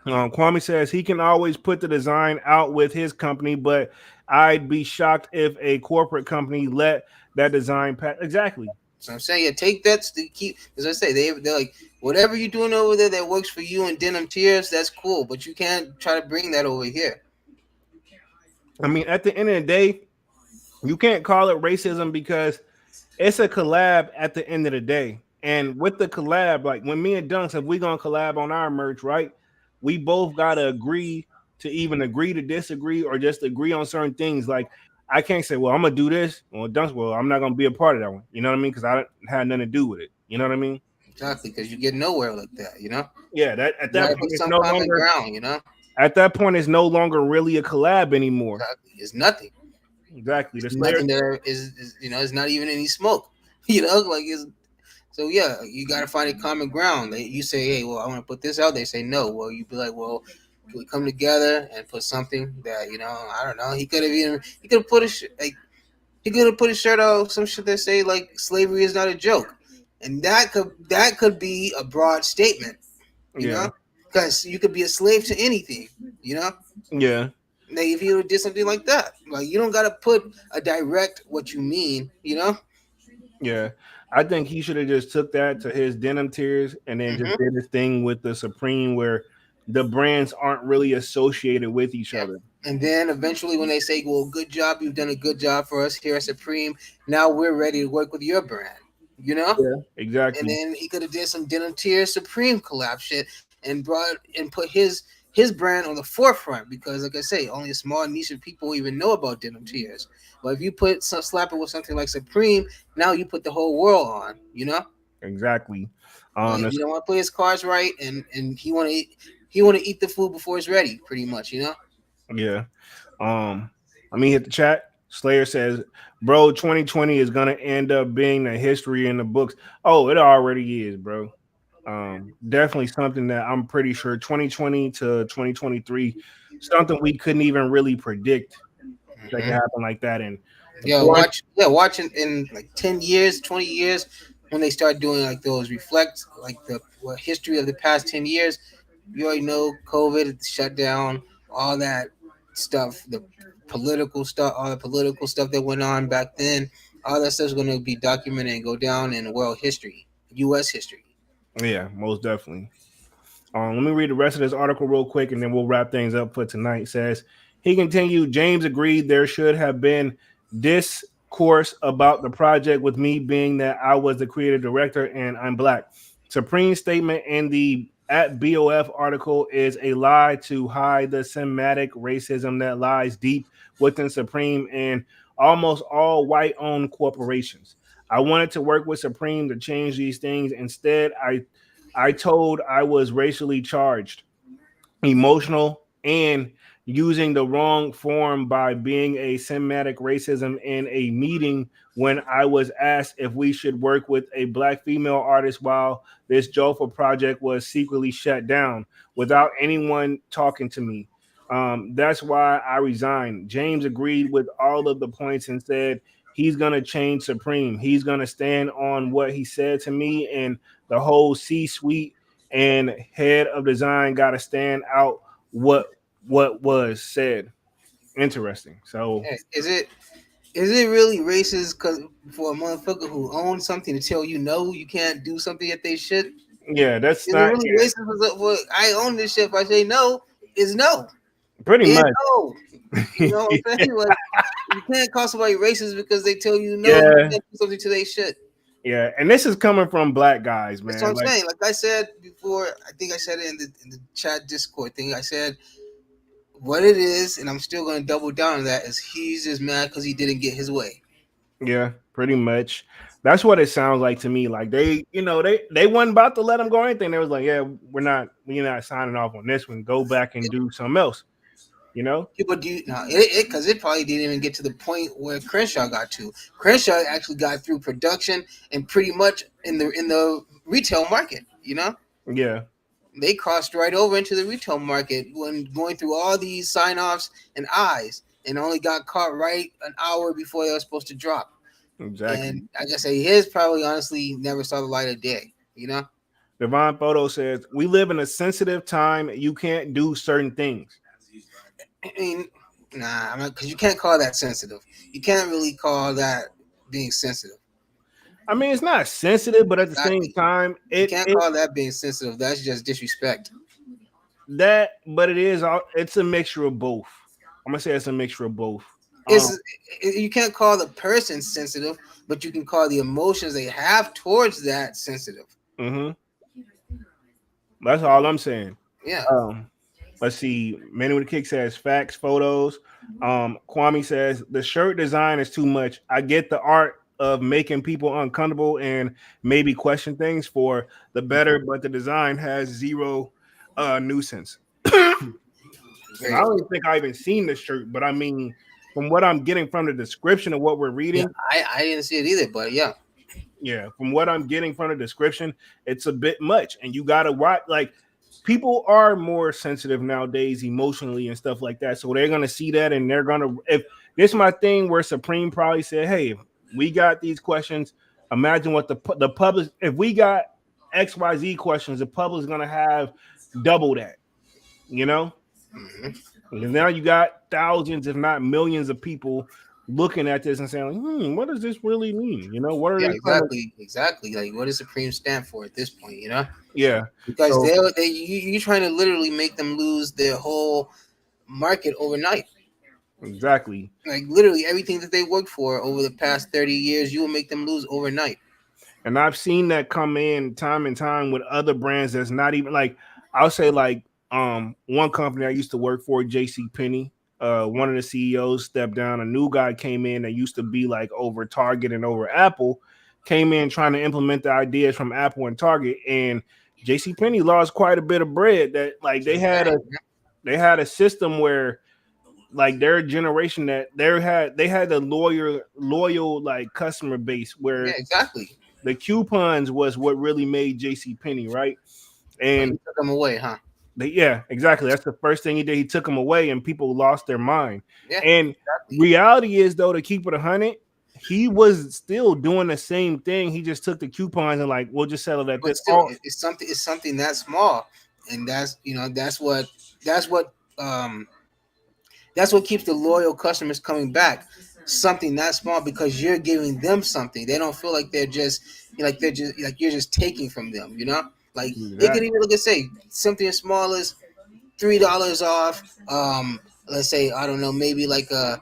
Kwame says he can always put the design out with his company, but I'd be shocked if a corporate company let that design pass. Exactly. So I'm saying, yeah, take that to keep. As I say, they're like whatever you're doing over there that works for you and Denim Tears, that's cool. But you can't try to bring that over here. I mean, at the end of the day, you can't call it racism because it's a collab at the end of the day. And with the collab, like when me and Dunks, if we gonna collab on our merch, right? We both gotta agree to even agree to disagree or just agree on certain things. Like I can't say, well, I'm gonna do this. Well, Dunks, well, I'm not gonna be a part of that one. You know what I mean? Because I don't had nothing to do with it. You know what I mean? Exactly, because you get nowhere like that, you know. Yeah, that at You that gotta point be it's some no common longer ground, you know. at that point it's no longer really a collab anymore. Exactly, it's nothing. Exactly. The It's Slayer. nothing there is you know. It's not even any smoke, you know. Like it's so yeah. You gotta find a common ground. Like, you say, hey, well, I want to put this out. They say no. Well, you be like, well, can we come together and put something that you know? I don't know. He could have put like he could have put a shirt out some shit that say like slavery is not a joke, and that could be a broad statement, you Yeah. know, because you could be a slave to anything, you know. Yeah. Like if you did something like that, like you don't gotta put a direct what you mean, you know. Yeah, I think he should have just took that to his denim tiers and then just Hmm. did his thing with the Supreme, where the brands aren't really associated with each Yeah. other. And then eventually, when they say, "Well, good job, you've done a good job for us here at Supreme. Now we're ready to work with your brand," you know. Yeah, And exactly, then he could have did some Denim Tier Supreme collab shit and put his brand on the forefront because, like I say, only a small niche of people even know about Denim Tears. But if you slap it with something like Supreme, now you put the whole world on, you know. exactly. But That's, you don't want to play his cards right, and he want to eat the food before it's ready, pretty much, you know. yeah. Let me hit the chat. Slayer says, "Bro, 2020 is gonna end up being the history in the books." Oh, it already is, bro. Definitely something that I'm pretty sure 2020 to 2023, something we couldn't even really predict that could Hmm. happen like that. And the Yeah, point, watch in like 10 years, 20 years, when they start doing like those reflect like the history of the past 10 years. You already know COVID, shutdown, all that stuff, the political stuff, all the political stuff that went on back then. All that stuff's going to be documented and go down in world history, U.S. history. yeah, most definitely. Let me read the rest of this article real quick and then we'll wrap things up for tonight. It says he continued, James agreed there should have been discourse about the project with me being that I was the creative director and I'm black. Supreme statement in the at BOF article is a lie to hide the systematic racism that lies deep within Supreme and almost all white owned corporations. I wanted to work with Supreme to change these things. Instead, I told I was racially charged, emotional, and using the wrong form by being a systematic racism in a meeting when I was asked if we should work with a black female artist while this Jofa project was secretly shut down without anyone talking to me. That's why I resigned. James agreed with all of the points and said he's going to change Supreme. He's going to stand on what he said to me, and the whole C suite and head of design got to stand out what was said. Interesting. So Hey, is it really racist because for a motherfucker who owns something to tell you no, you can't do something that they should? yeah, that's Is it not really racist? For I own this shit. If I say no, is no. pretty And much. no. You know what I'm saying? Like you can't call somebody racist because they tell you no, you Yeah, can't do something to their shit. Yeah, and this is coming from black guys, That's what man. I'm Like, saying. Like I said before, I think I said it in the chat Discord thing. I said what it is, and I'm still going to double down on that. Is he's just mad because he didn't get his way. yeah, pretty much. That's what it sounds like to me. Like they, they wasn't about to let him go or anything. They was like, yeah, we're not signing off on this one. Go back and do something else. You know? People do now it because it probably didn't even get to the point where Crenshaw got to. Crenshaw actually got through production and pretty much in the retail market. Yeah, They crossed right over into the retail market when going through all these sign offs and eyes, and only got caught right an hour before they were supposed to drop. exactly. And I gotta say, his probably honestly never saw the light of day. Divine Photo says we live in a sensitive time. You can't do certain things. I mean, nah, because you can't call that sensitive. You can't really call that being sensitive. I mean, it's not sensitive, but at the same Exactly. time, You can't call that being sensitive. That's just disrespect. but it is. It's a mixture of both. I'm gonna say it's a mixture of both. Um, It's you can't call the person sensitive, but you can call the emotions they have towards that sensitive. mhm. That's all I'm saying. Yeah. Um, let's see. Manny with the Kick says facts, photos. Kwame says the shirt design is too much. I get the art of making people uncomfortable and maybe question things for the better, but the design has zero nuisance. And I Great. don't even think I even seen the shirt, but I mean, from what I'm getting from the description of what we're Yeah, reading, I didn't see it either, but yeah. yeah, from what I'm getting from the description, it's a bit much. And you gotta watch, like, people are more sensitive nowadays emotionally and stuff like that. So they're gonna see that and they're gonna, if this is my thing where Supreme probably said, hey, if we got these questions, imagine what the public, if we got XYZ questions, the public's gonna have double that, you know? Hmm. And now you got thousands, if not millions, of people looking at this and saying, like, what does this really mean? You know, what are Yeah, they trying to? exactly. Like, what does Supreme stand for at this point? Yeah. Because So you're trying to literally make them lose their whole market overnight. exactly. Like literally everything that they worked for over the past 30 years, you will make them lose overnight. And I've seen that come in time and time with other brands that's not even like, I'll say like one company I used to work for, JC Penney. One of the CEOs stepped down. A new guy came in that used to be like over Target and over Apple, came in trying to implement the ideas from Apple and Target, and JC Penney lost quite a bit of bread. That like they had a system where like their generation that they had the loyal like customer base Yeah, where exactly. the coupons was what really made JC Penney, right? But And he took them away, huh? yeah, exactly. That's the first thing he did. He took them away, and people lost their mind. Yeah, And exactly. reality is, though, to keep it 100, he was still doing the same thing. He just took the coupons and like, we'll just settle that. But This still, all it's something that small, and that's what um that's what keeps the loyal customers coming back. Something that small because you're giving them something. They don't feel like they're just you're just taking from them. Like it could exactly. even look at say something as small as $3 off. Let's say I don't know, maybe like a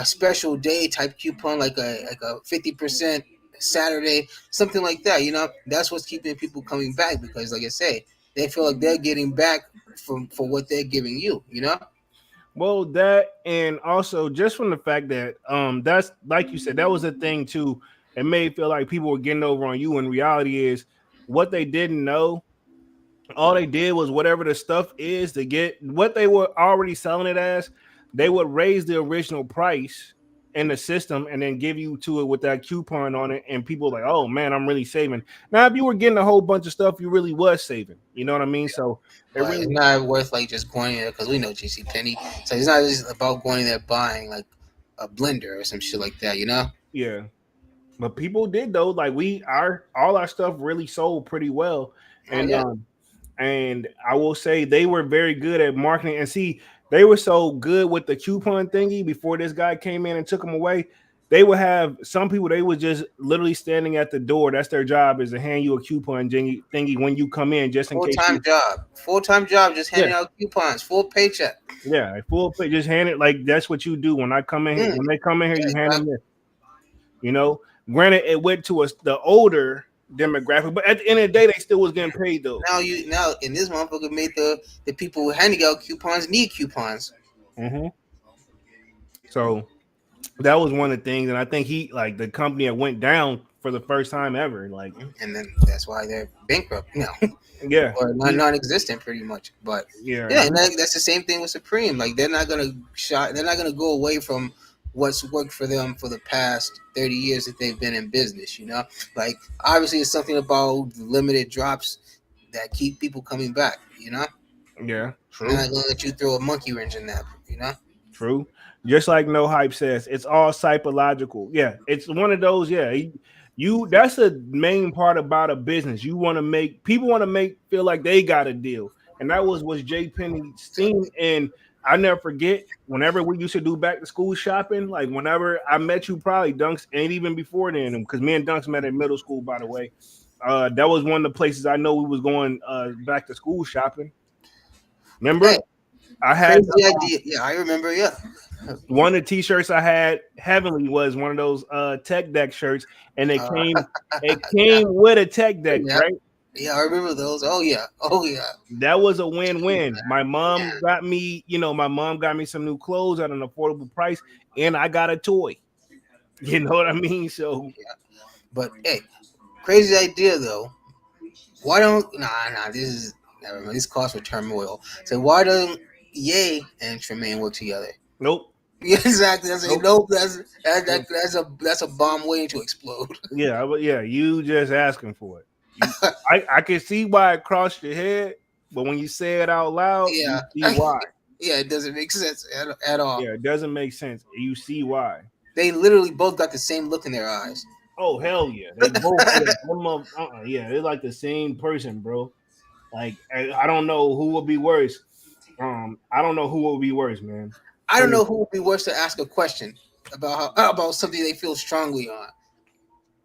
special day type coupon, like a 50% Saturday, something like that. That's what's keeping people coming back because, like I say, they feel like they're getting back for what they're giving you. Well, that and also just from the fact that that's like you said, that was a thing too. It made it feel like people were getting over on you. And reality is what they didn't know. All they did was whatever the stuff is to get what they were already selling it as, they would raise the original price in the system and then give you to it with that coupon on it. And people like, oh man, I'm really saving. Now, if you were getting a whole bunch of stuff, you really was saving. You know what I mean? So it But it's really, not worth like just going in there because we know JC Penney, so it's not just about going in there buying like a blender or some shit like that. yeah. But people did though. Like all our stuff really sold pretty well. Oh And yeah. and I will say they were very good at marketing. And see, they were so good with the coupon thingy before this guy came in and took them away. They would have some people, they was just literally standing at the door. That's their job, is to hand you a coupon thingy when you come in, just in Full case time you, job. Full time job, just yeah, handing out coupons, full paycheck. yeah, full just hand it, like that's what you do when I come in here. Mm, When they come in here, yeah, you hand them exactly. this. You know, Granted, it went to us the older demographic, but at the end of the day, they still was getting paid though. Now in this motherfucker made the people with handicap coupons need coupons. Mm-hmm. So that was one of the things, and I think he like the company that went down for the first time ever. Like, And then that's why they're bankrupt, yeah, or non-existent pretty much. But yeah, yeah, and that's the same thing with Supreme. Like they're not gonna go away from what's worked for them for the past 30 years that they've been in business. Like obviously it's something about the limited drops that keep people coming back. yeah, And they're true. not gonna let you throw a monkey wrench in that. True. Just like No Hype says, it's all psychological. Yeah, it's one of those. Yeah, you. That's the main part about a business. You want to make people want to make feel like they got a deal, and that was Jay Penny's theme. And I never forget whenever we used to do back to school shopping. Like whenever I met you, probably Dunks, and even before then, because me and Dunks met in middle school, by the way. That was one of the places I know we was going back to school shopping. Remember, Hey, I had crazy idea. Yeah, I remember. Yeah. one of the t-shirts I had heavily was one of those tech deck shirts, and Uh, it yeah, came with a tech deck, yeah, right? yeah. I remember those. Oh yeah. Oh yeah. That was a Jeez, win-win. My mom man. got me, my mom got me some new clothes at an affordable price, and I got a toy. You know what I mean? So But hey, crazy idea though. Why don't this is never mind. This calls for turmoil. So why don't Ye and Tremaine work together? nope, Yeah, exactly. I say nope. nope. That's a bomb waiting to explode. Yeah, you just asking for it. You, I can see why it crossed your head, but when you say it out loud, you Yeah, see why. yeah. It doesn't make sense at all. Yeah, it doesn't make sense. You see why. They literally both got the same look in their eyes. Oh hell yeah, they both yeah, they're like the same person, bro. Like I don't know who would be worse. I don't know who would be worse, man. I don't know who would be worse to ask a question about something they feel strongly on.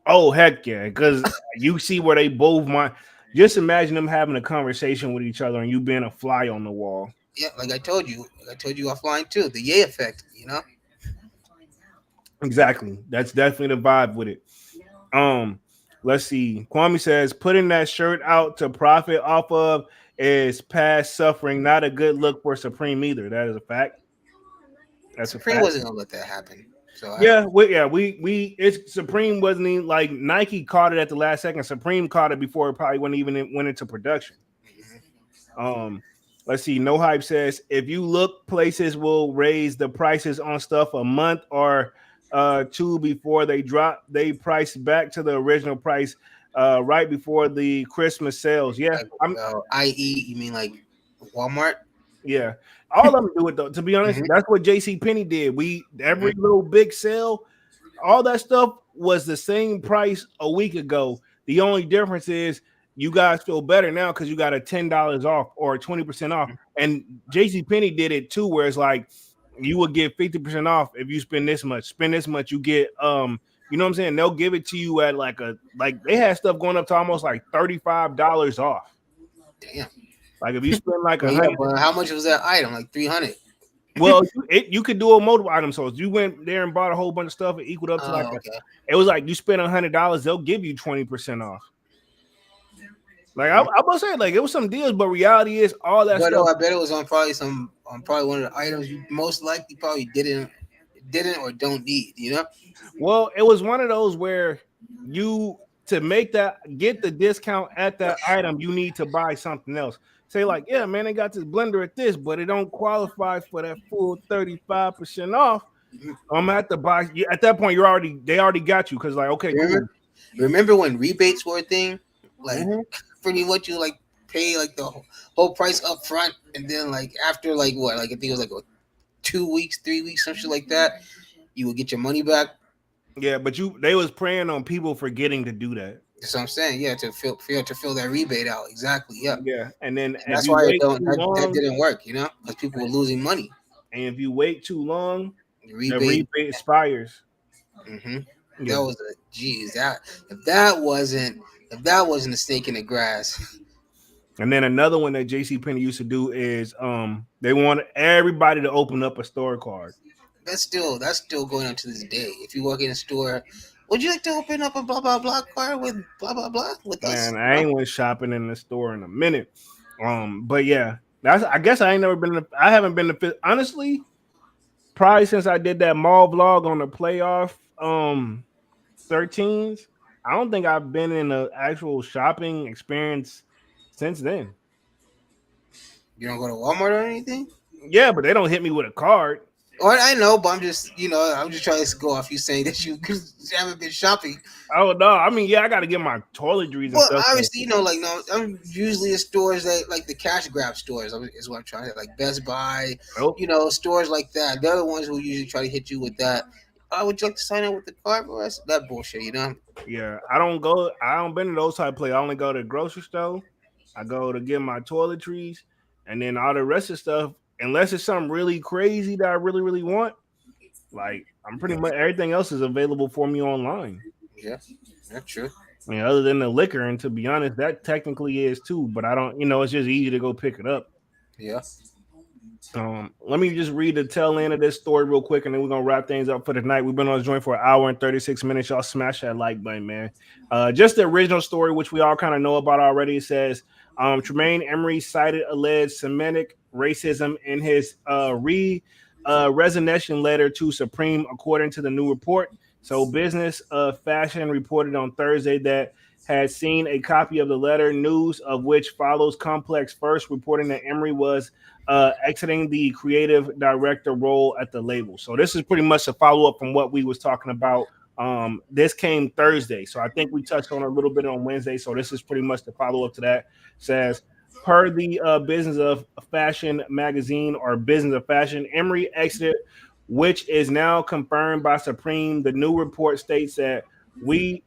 Oh heck yeah, because you see where they both might. Just imagine them having a conversation with each other and you being a fly on the wall. Yeah, like I told you offline too. The Ye effect, Exactly, that's definitely the vibe with it. Um, let's see. Kwame says putting that shirt out to profit off of is past suffering. Not a good look for Supreme either. That is a fact. That's a Supreme fact. wasn't gonna let that happen. So I don't. Yeah, we it's Supreme wasn't even like Nike caught it at the last second. Supreme caught it before it probably went into production. Um, let's see. No Hype says if you look, places will raise the prices on stuff a month or two before they drop. They price back to the original price right before the Christmas sales. Yeah, Like, I'm i.e., you mean like Walmart? yeah. All of them do it though. To be honest, Hmm. that's what JC Penney did. We Hmm. every little big sale, all that stuff was the same price a week ago. The only difference is you guys feel better now because you got a $10 off or 20% off. And JC Penney did it too, where it's like you would get 50% off if you spend this much. Spend this much, you get you know what I'm saying? They'll give it to you at like they had stuff going up to almost like $35 off. Damn. Like if you spend like But a yeah, hundred. but how much was that item? Like 300. Well, you could do a multiple item. So if you went there and bought a whole bunch of stuff, it equaled up to Oh, okay. it was like you spend $100, they'll give you 20% off. Like Mhm. I must say, like it was some deals, but reality is all that But stuff. I bet it was on probably one of the items you most likely probably didn't or don't need. Well, it was one of those where you to make that get the discount at that item, you need to buy something else. Say like, yeah, man, they got this blender at this, but it don't qualify for that full 35% off. I'm gonna have to buy. At that point, they already got you because like, okay, cool. Remember when rebates were a thing? Like Mhm. pretty much you like pay like the whole price up front, and then like after like what? Like I think it was like 2 weeks, 3 weeks, some shit like that. You would get your money back. Yeah, but they was preying on people forgetting to do that. That's what I'm saying. Yeah, to fill that rebate out. Exactly. Yeah. Yeah, and then And if that's you why wait too that long, didn't work, because people were losing money. and if you wait too long, The the rebate. rebate expires. Hmm. That Yeah, was a geez. If that wasn't a snake in the grass. and then another one that JC Penney used to do is they want everybody to open up a store card. That's still going on to this day. If you walk in a store, Would you like to open up a blah blah blah car with blah blah blah with us? Man, I ain't went shopping in the store in a minute. But yeah, that's I guess I ain't never been. I haven't been to honestly probably since I did that mall vlog on the playoff 13s. I don't think I've been in an actual shopping experience since then. You don't go to Walmart or anything? Yeah, but they don't hit me with a card. Or I know, but I'm just trying to go off you saying that you haven't been shopping. Oh no, I mean yeah, I got to get my toiletries and Well, stuff. obviously, like no, I'm usually in stores like the cash grab stores is what I'm trying to say, like Best Buy, Nope. stores like that. They're the ones who usually try to hit you with that. Would you like to sign up with the card? Bro, that's that bullshit. Yeah, I don't go. I don't been to those type of places. I only go to the grocery store. I go to get my toiletries, and then all the rest of stuff. Unless it's something really crazy that I really really want, like I'm pretty Yeah, much everything else is available for me online. yeah, that's true. I mean, other than the liquor, and to be honest, that technically is too. But I don't. It's just easy to go pick it up. Yeah. Let me just read the tail end of this story real quick, and then we're gonna wrap things up for the night. We've been on this joint for an hour and 36 minutes. Y'all smash that like button, man. Just the original story, which we all kind of know about already. It says Tremaine Emory cited alleged Semitic racism in his resignation letter to Supreme, according to the new report. So, Business of Fashion reported on Thursday that had seen a copy of the letter, news of which follows Complex first reporting that Emory was exiting the creative director role at the label. So this is pretty much a follow up from what we was talking about. This came Thursday, so I think we touched on it a little bit on Wednesday. So this is pretty much the follow up to that. Says per the Business of Fashion magazine or Business of Fashion, Emory exited, which is now confirmed by Supreme. The new report states that we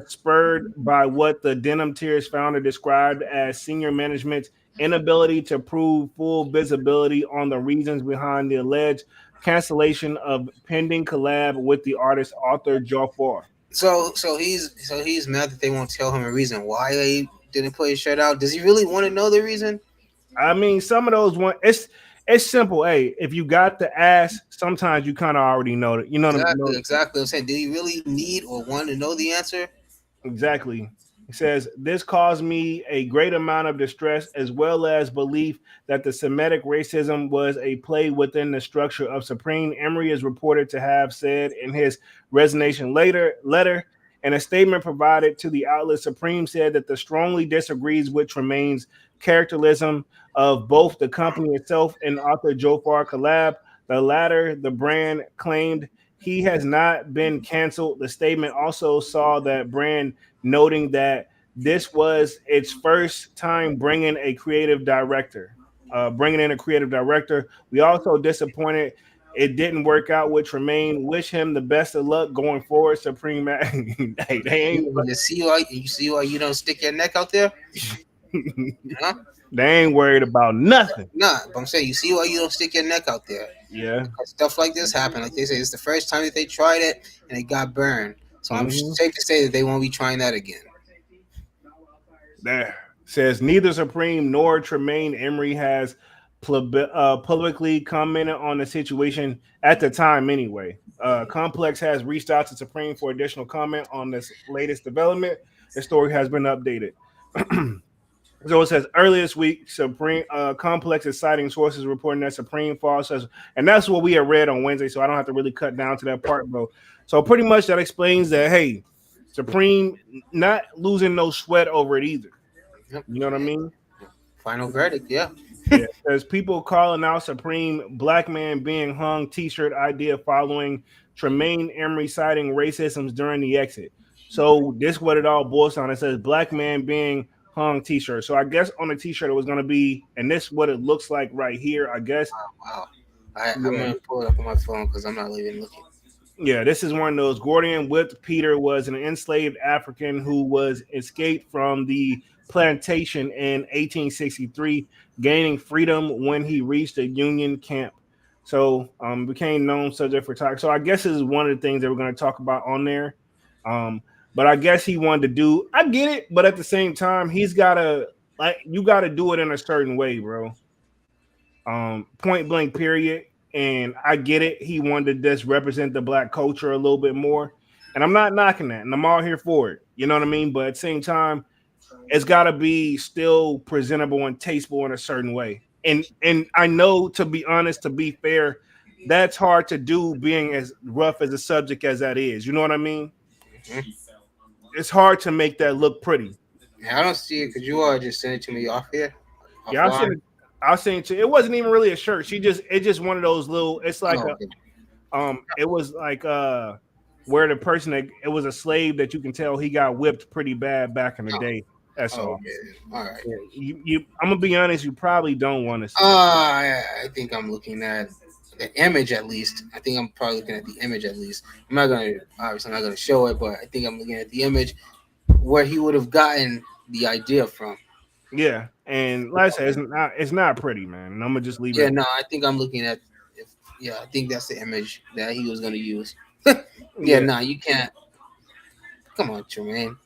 spurred by what the Denim Tears founder described as senior management's inability to prove full visibility on the reasons behind the alleged cancellation of pending collab with the artist author Jafar. So he's mad that they won't tell him a reason why they didn't put his shirt out. Does he really want to know the reason? I mean, some of those one it's simple. Hey, if you got the ass, sometimes you kind of already know that. You know what I Exactly, mean? exactly. I'm saying, did he really need or want to know the answer? Exactly. He says, this caused me a great amount of distress as well as belief that the Semitic racism was a play within the structure of Supreme. Emory is reported to have said in his resignation letter, in a statement provided to the outlet, Supreme said that the strongly disagrees with Tremaine's characterism of both the company itself and author Jofar collab. The latter, the brand claimed he has not been canceled. The statement also saw that brand noting that this was its first time bringing a creative director. Bringing in a creative director. We also disappointed it didn't work out with Tremaine. Wish him the best of luck going forward. Supreme, hey, they ain't. You see why you don't stick your neck out there? Huh? They ain't worried about nothing. Nah, but I'm saying, you see why you don't stick your neck out there? Yeah. Because stuff like this happen. Like they say, it's the first time that they tried it and it got burned. So I'm Mm-hmm. safe to say that they won't be trying that again. There says neither Supreme nor Tremaine Emory has publicly commented on the situation at the time. Anyway, Complex has reached out to Supreme for additional comment on this latest development. The story has been updated. So it says earlier this week, Supreme Complex is citing sources reporting that Supreme Fall says, and that's what we had read on Wednesday. So I don't have to really cut down to that part, bro. So pretty much that explains that. Hey, Supreme not losing no sweat over it either. Yep. You know what I mean? Final verdict, yeah. Yeah. There's people calling out Supreme black man being hung T-shirt idea following Tremaine Emory citing racism during the exit. So this what it all boils down. It says black man being hung T-shirt. So I guess on the T-shirt it was gonna be, and this what it looks like right here. I guess. Wow. I'm Yeah. gonna pull it up on my phone because I'm not even looking. Yeah, this is one of those. Gordian whipped Peter was an enslaved African who was escaped from the plantation in 1863, gaining freedom when he reached a Union camp. So became known subject for talk. So I guess this is one of the things that we're going to talk about on there. Um, but I guess he wanted to do. I get it, but at the same time, he's got to you got to do it in a certain way, bro. Point blank, period. And I get it. He wanted to just represent the black culture a little bit more. and I'm not knocking that, and I'm all here for it. You know what I mean? But at the same time, it's got to be still presentable and tasteful in a certain way. And I know, to be honest, to be fair, that's hard to do, being as rough as a subject as that is. You know what I mean? Mhm. It's hard to make that look pretty. Yeah, I don't see it. Could you just send it to me off here, Yeah, offline? I seen it. It wasn't even really a shirt. It's just one of those little. It's like Oh, a okay. it was like where the person that it was a slave that you can tell he got whipped pretty bad back in the Oh, day. That's oh, all. okay. All right. Yeah, you I'm gonna be honest, you probably don't want to see it. I think I'm looking at the image at least. I think I'm probably looking at the image at least. I'm not gonna obviously I'm not gonna show it, but I think I'm looking at the image where he would have gotten the idea from. Yeah, and like I said, it's not pretty, man. And I'm gonna just leave it Yeah, at no, I think I'm looking at. If, yeah, I think that's the image that he was gonna use. Yeah, yeah, no, you can't. Come on, Tremaine.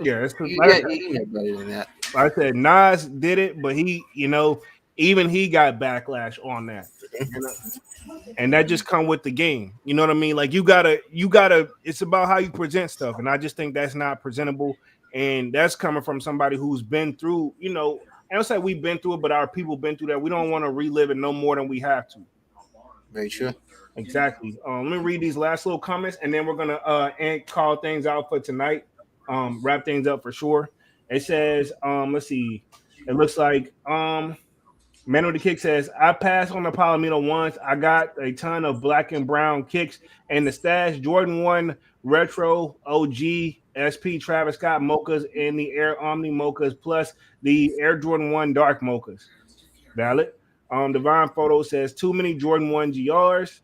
yeah. It's You like yeah, you know better than that. I said, Nas did it, but he, even he got backlash on that. You know, and that just come with the game. You know what I mean? Like you gotta. It's about how you present stuff, and I just think that's not presentable, and that's coming from somebody who's been through. I don't say we've been through it, but our people been through that. We don't want to relive it no more than we have to. Very true. Exactly. Let me read these last little comments, and then we're gonna call things out for tonight. Wrap things up for sure. It says, let's see. It looks like Man with the Kick says, I passed on the Palomino once. I got a ton of black and brown kicks and the stash Jordan 1 Retro OG SP Travis Scott mochas and the Air Omni mochas plus the Air Jordan 1 Dark mochas. Valid. Divine Photo says, too many Jordan 1 GRs.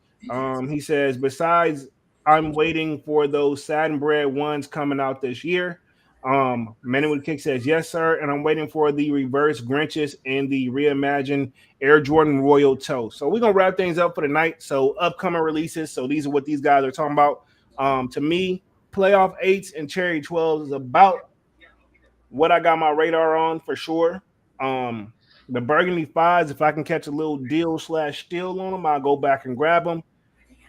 He says, besides, I'm waiting for those satin bread ones coming out this year. Man with Kick says, yes, sir. And I'm waiting for the reverse Grinches and the reimagined Air Jordan Royal Toe. So we're going to wrap things up for the night. So upcoming releases. So these are what these guys are talking about. To me, playoff eights and cherry 12s is about what I got my radar on for sure. The burgundy fives, if I can catch a little deal slash steal on them, I'll go back and grab them.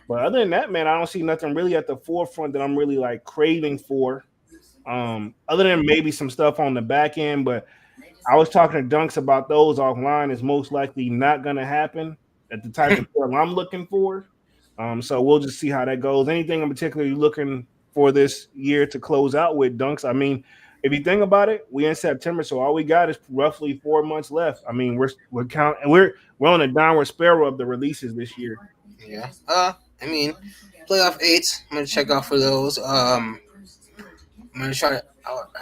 But other than that, man, I don't see nothing really at the forefront that I'm really like craving for. Other than maybe some stuff on the back end, but I was talking to Dunks about those offline. Is most likely not going to happen at the type of deal I'm looking for. So we'll just see how that goes. Anything in particular you're looking for this year to close out with, Dunks? I mean, if you think about it, we in September, so all we got is roughly 4 months left. I mean, we're counting, we're on a downward spiral of the releases this year. Yeah. I mean, playoff eights. I'm gonna check out for those. I'm gonna try to.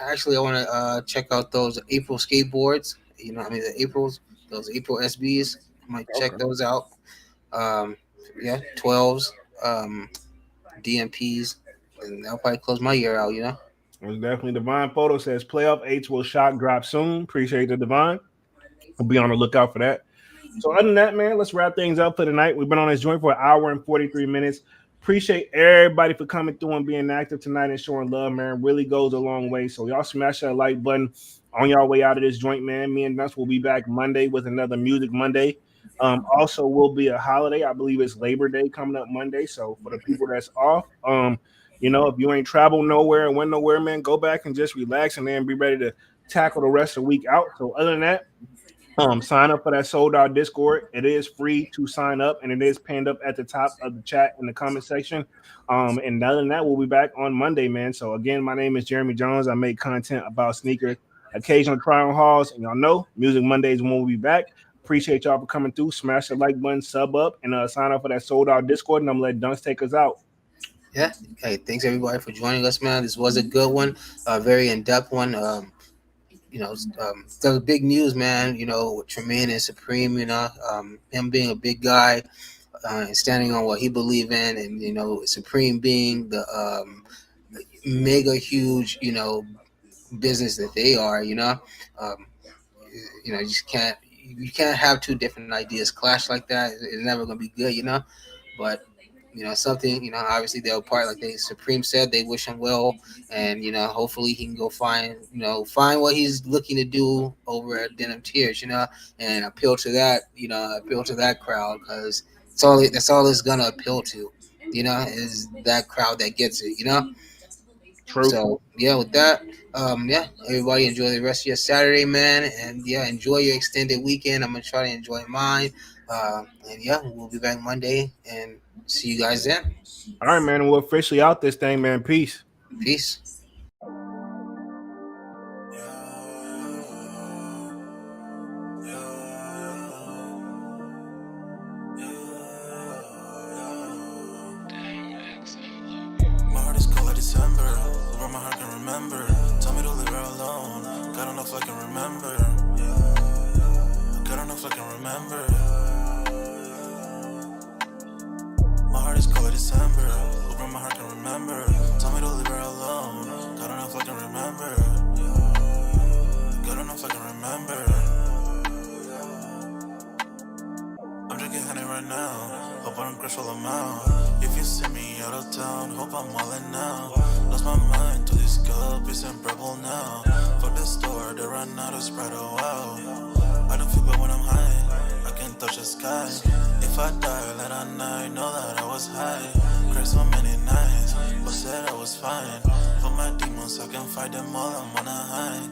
Actually, I want to check out those April skateboards. You know, I mean the Aprils, those April SBs. I might check Okay. those out. Um, yeah, 12s, DMPs, and that'll probably close my year out. You know. It's definitely Divine Photo says playoff eights will shock drop soon. Appreciate the Divine. I'll be on the lookout for that. So other than that, man, let's wrap things up for tonight. We've been on this joint for an hour and 43 minutes. Appreciate everybody for coming through and being active tonight and showing love, man. Really goes a long way. So y'all smash that like button on y'all way out of this joint, man. Me and Nuts will be back Monday with another Music Monday. Also will be a holiday. I believe it's Labor Day coming up Monday. So for the people that's off, if you ain't traveled nowhere and went nowhere, man, go back and just relax and then be ready to tackle the rest of the week out. So other than that, sign up for that sold out Discord. It is free to sign up, and it is pinned up at the top of the chat in the comment section. And other than that, we'll be back on Monday, man. So again, my name is Jeremy Jones. I make content about sneakers, occasional try on hauls, and y'all know Music Mondays when we'll be back. Appreciate y'all for coming through. Smash the like button, sub up, and sign up for that sold out Discord. And I'm gonna let Dunks take us out. Yeah. Hey, thanks everybody for joining us, man. This was a good one, a very in depth one. There was big news, man. You know, with Tremaine and Supreme. You know, him being a big guy and standing on what he believed in, and Supreme being the mega huge, business that they are. Um, you can't have two different ideas clash like that. It's never gonna be good. But something, obviously they'll part like they Supreme said, they wish him well, and hopefully he can go find what he's looking to do over at Denim Tears, and appeal to that crowd, because that's all it's gonna appeal to, is that crowd that gets it. True. So yeah, with that, yeah, everybody enjoy the rest of your Saturday, man, and yeah, enjoy your extended weekend. I'm gonna try to enjoy mine, and yeah, we'll be back Monday, and see you guys then. All right, man. We're officially out this thing, man. Peace. Peace. My heart is cold like December, where my heart can remember. Tell me to leave her alone, God don't know if I can remember. God don't know if I can remember. My heart is cold like December, where my heart can remember. Tell me to leave her alone, God don't know if I can remember. God don't know if I can remember. I'm drinking honey right now, hope I don't crush all them out. If you see me out of town, hope I'm wildin' now. Lost my mind to this cup, it's unbearable now. Fuck the store, they run out of Sprite, oh wow. I don't feel bad when I'm high, I can't touch the sky. If I die late at night, know that I was high. Cried so many nights, but said I was fine. For my demons, I can fight them all, I'm on a high.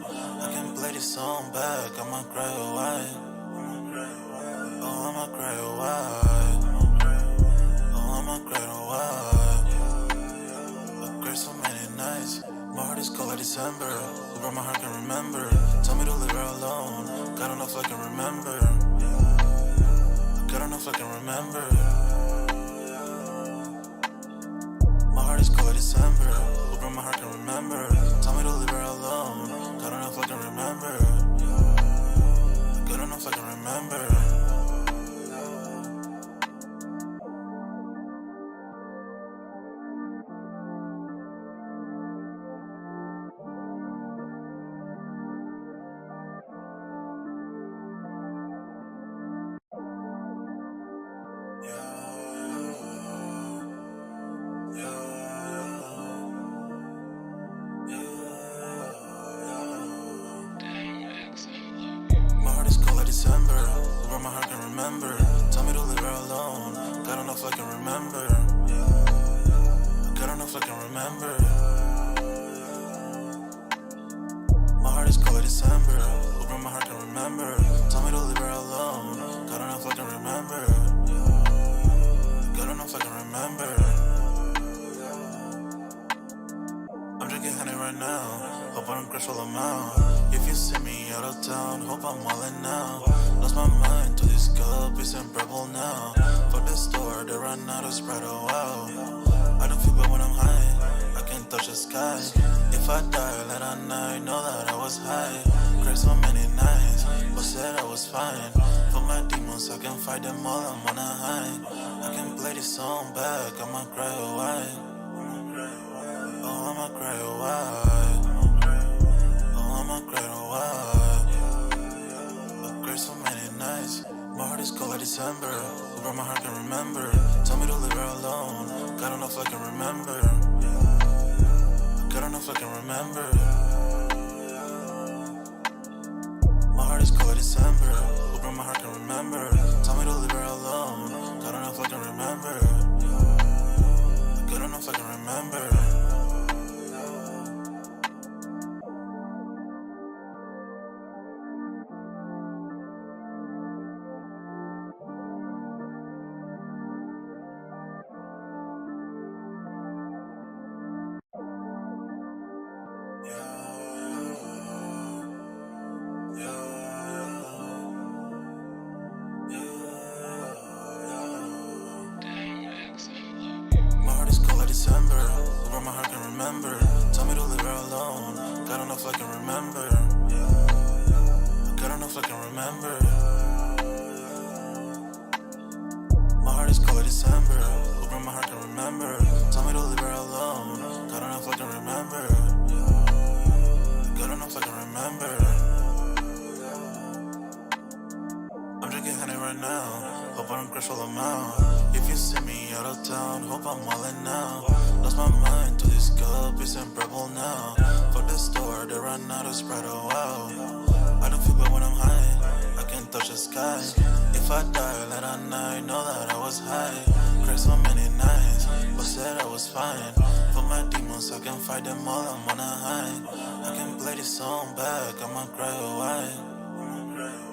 I can play this song back, I'ma cry, oh why? Oh, I'ma cry, oh why? Oh, I'ma cry, oh why? I cried so many nights. My heart is cold like December, where my heart can remember. Tell me to leave her alone, God don't know if I can remember. God don't know if I can remember. My heart is cold like December, where my heart can remember. Tell me to leave her alone, God don't know if I can remember. God don't know if I can remember. My heart is cold like December, where my heart can remember. Tell me to leave her alone, God don't know if I can remember. God don't know if I can remember. My heart is cold like December, where my heart can remember. Tell me to leave her alone, God don't know if I can remember. God don't know if I can remember. I'm drinking honey right now, hope I don't crush all them out. If you see me out of town, hope I'm wildin' now. Lost my mind to this cup, it's unbearable now. Fuck the store, they run out of Sprite, oh wow. I don't feel bad when I'm high, I can't touch the sky. If I die late at night, know that I was high. Cried so many nights, but said I was fine. For my demons, I can fight them all, I'm on a high. I can play this song back, I'ma cry, oh why? Oh, I'ma cry, oh why? Oh, I'ma cry, oh why? I cried so many nights. My heart is cold like December, where my heart can remember. Tell me to leave her alone, God don't know if I can remember. God don't know if I can remember. My heart is cold like December, where my heart can remember. Tell me to leave her alone, God don't know if I can remember. God don't know if I can remember. My heart is cold like December, where my heart can remember. Tell me to leave her alone, God don't know if I can remember. God don't know if I can remember. My heart is cold like December, where my heart can remember. Tell me to leave her alone, God don't know if I can remember. God don't know if I can remember. I'm drinking honey right now, hope I don't crush all them out. If you see me out of town, hope I'm wildin' now. Lost my mind to this cup, it's unbearable now. Fuck the store, they run out of Sprite, oh wow. I don't feel bad when I'm high, I can't touch the sky. If I die late at night, know that I was high. Cried so many nights, but said I was fine. For my demons, I can fight them all, I'm on a high. I can play this song back, I'ma cry away.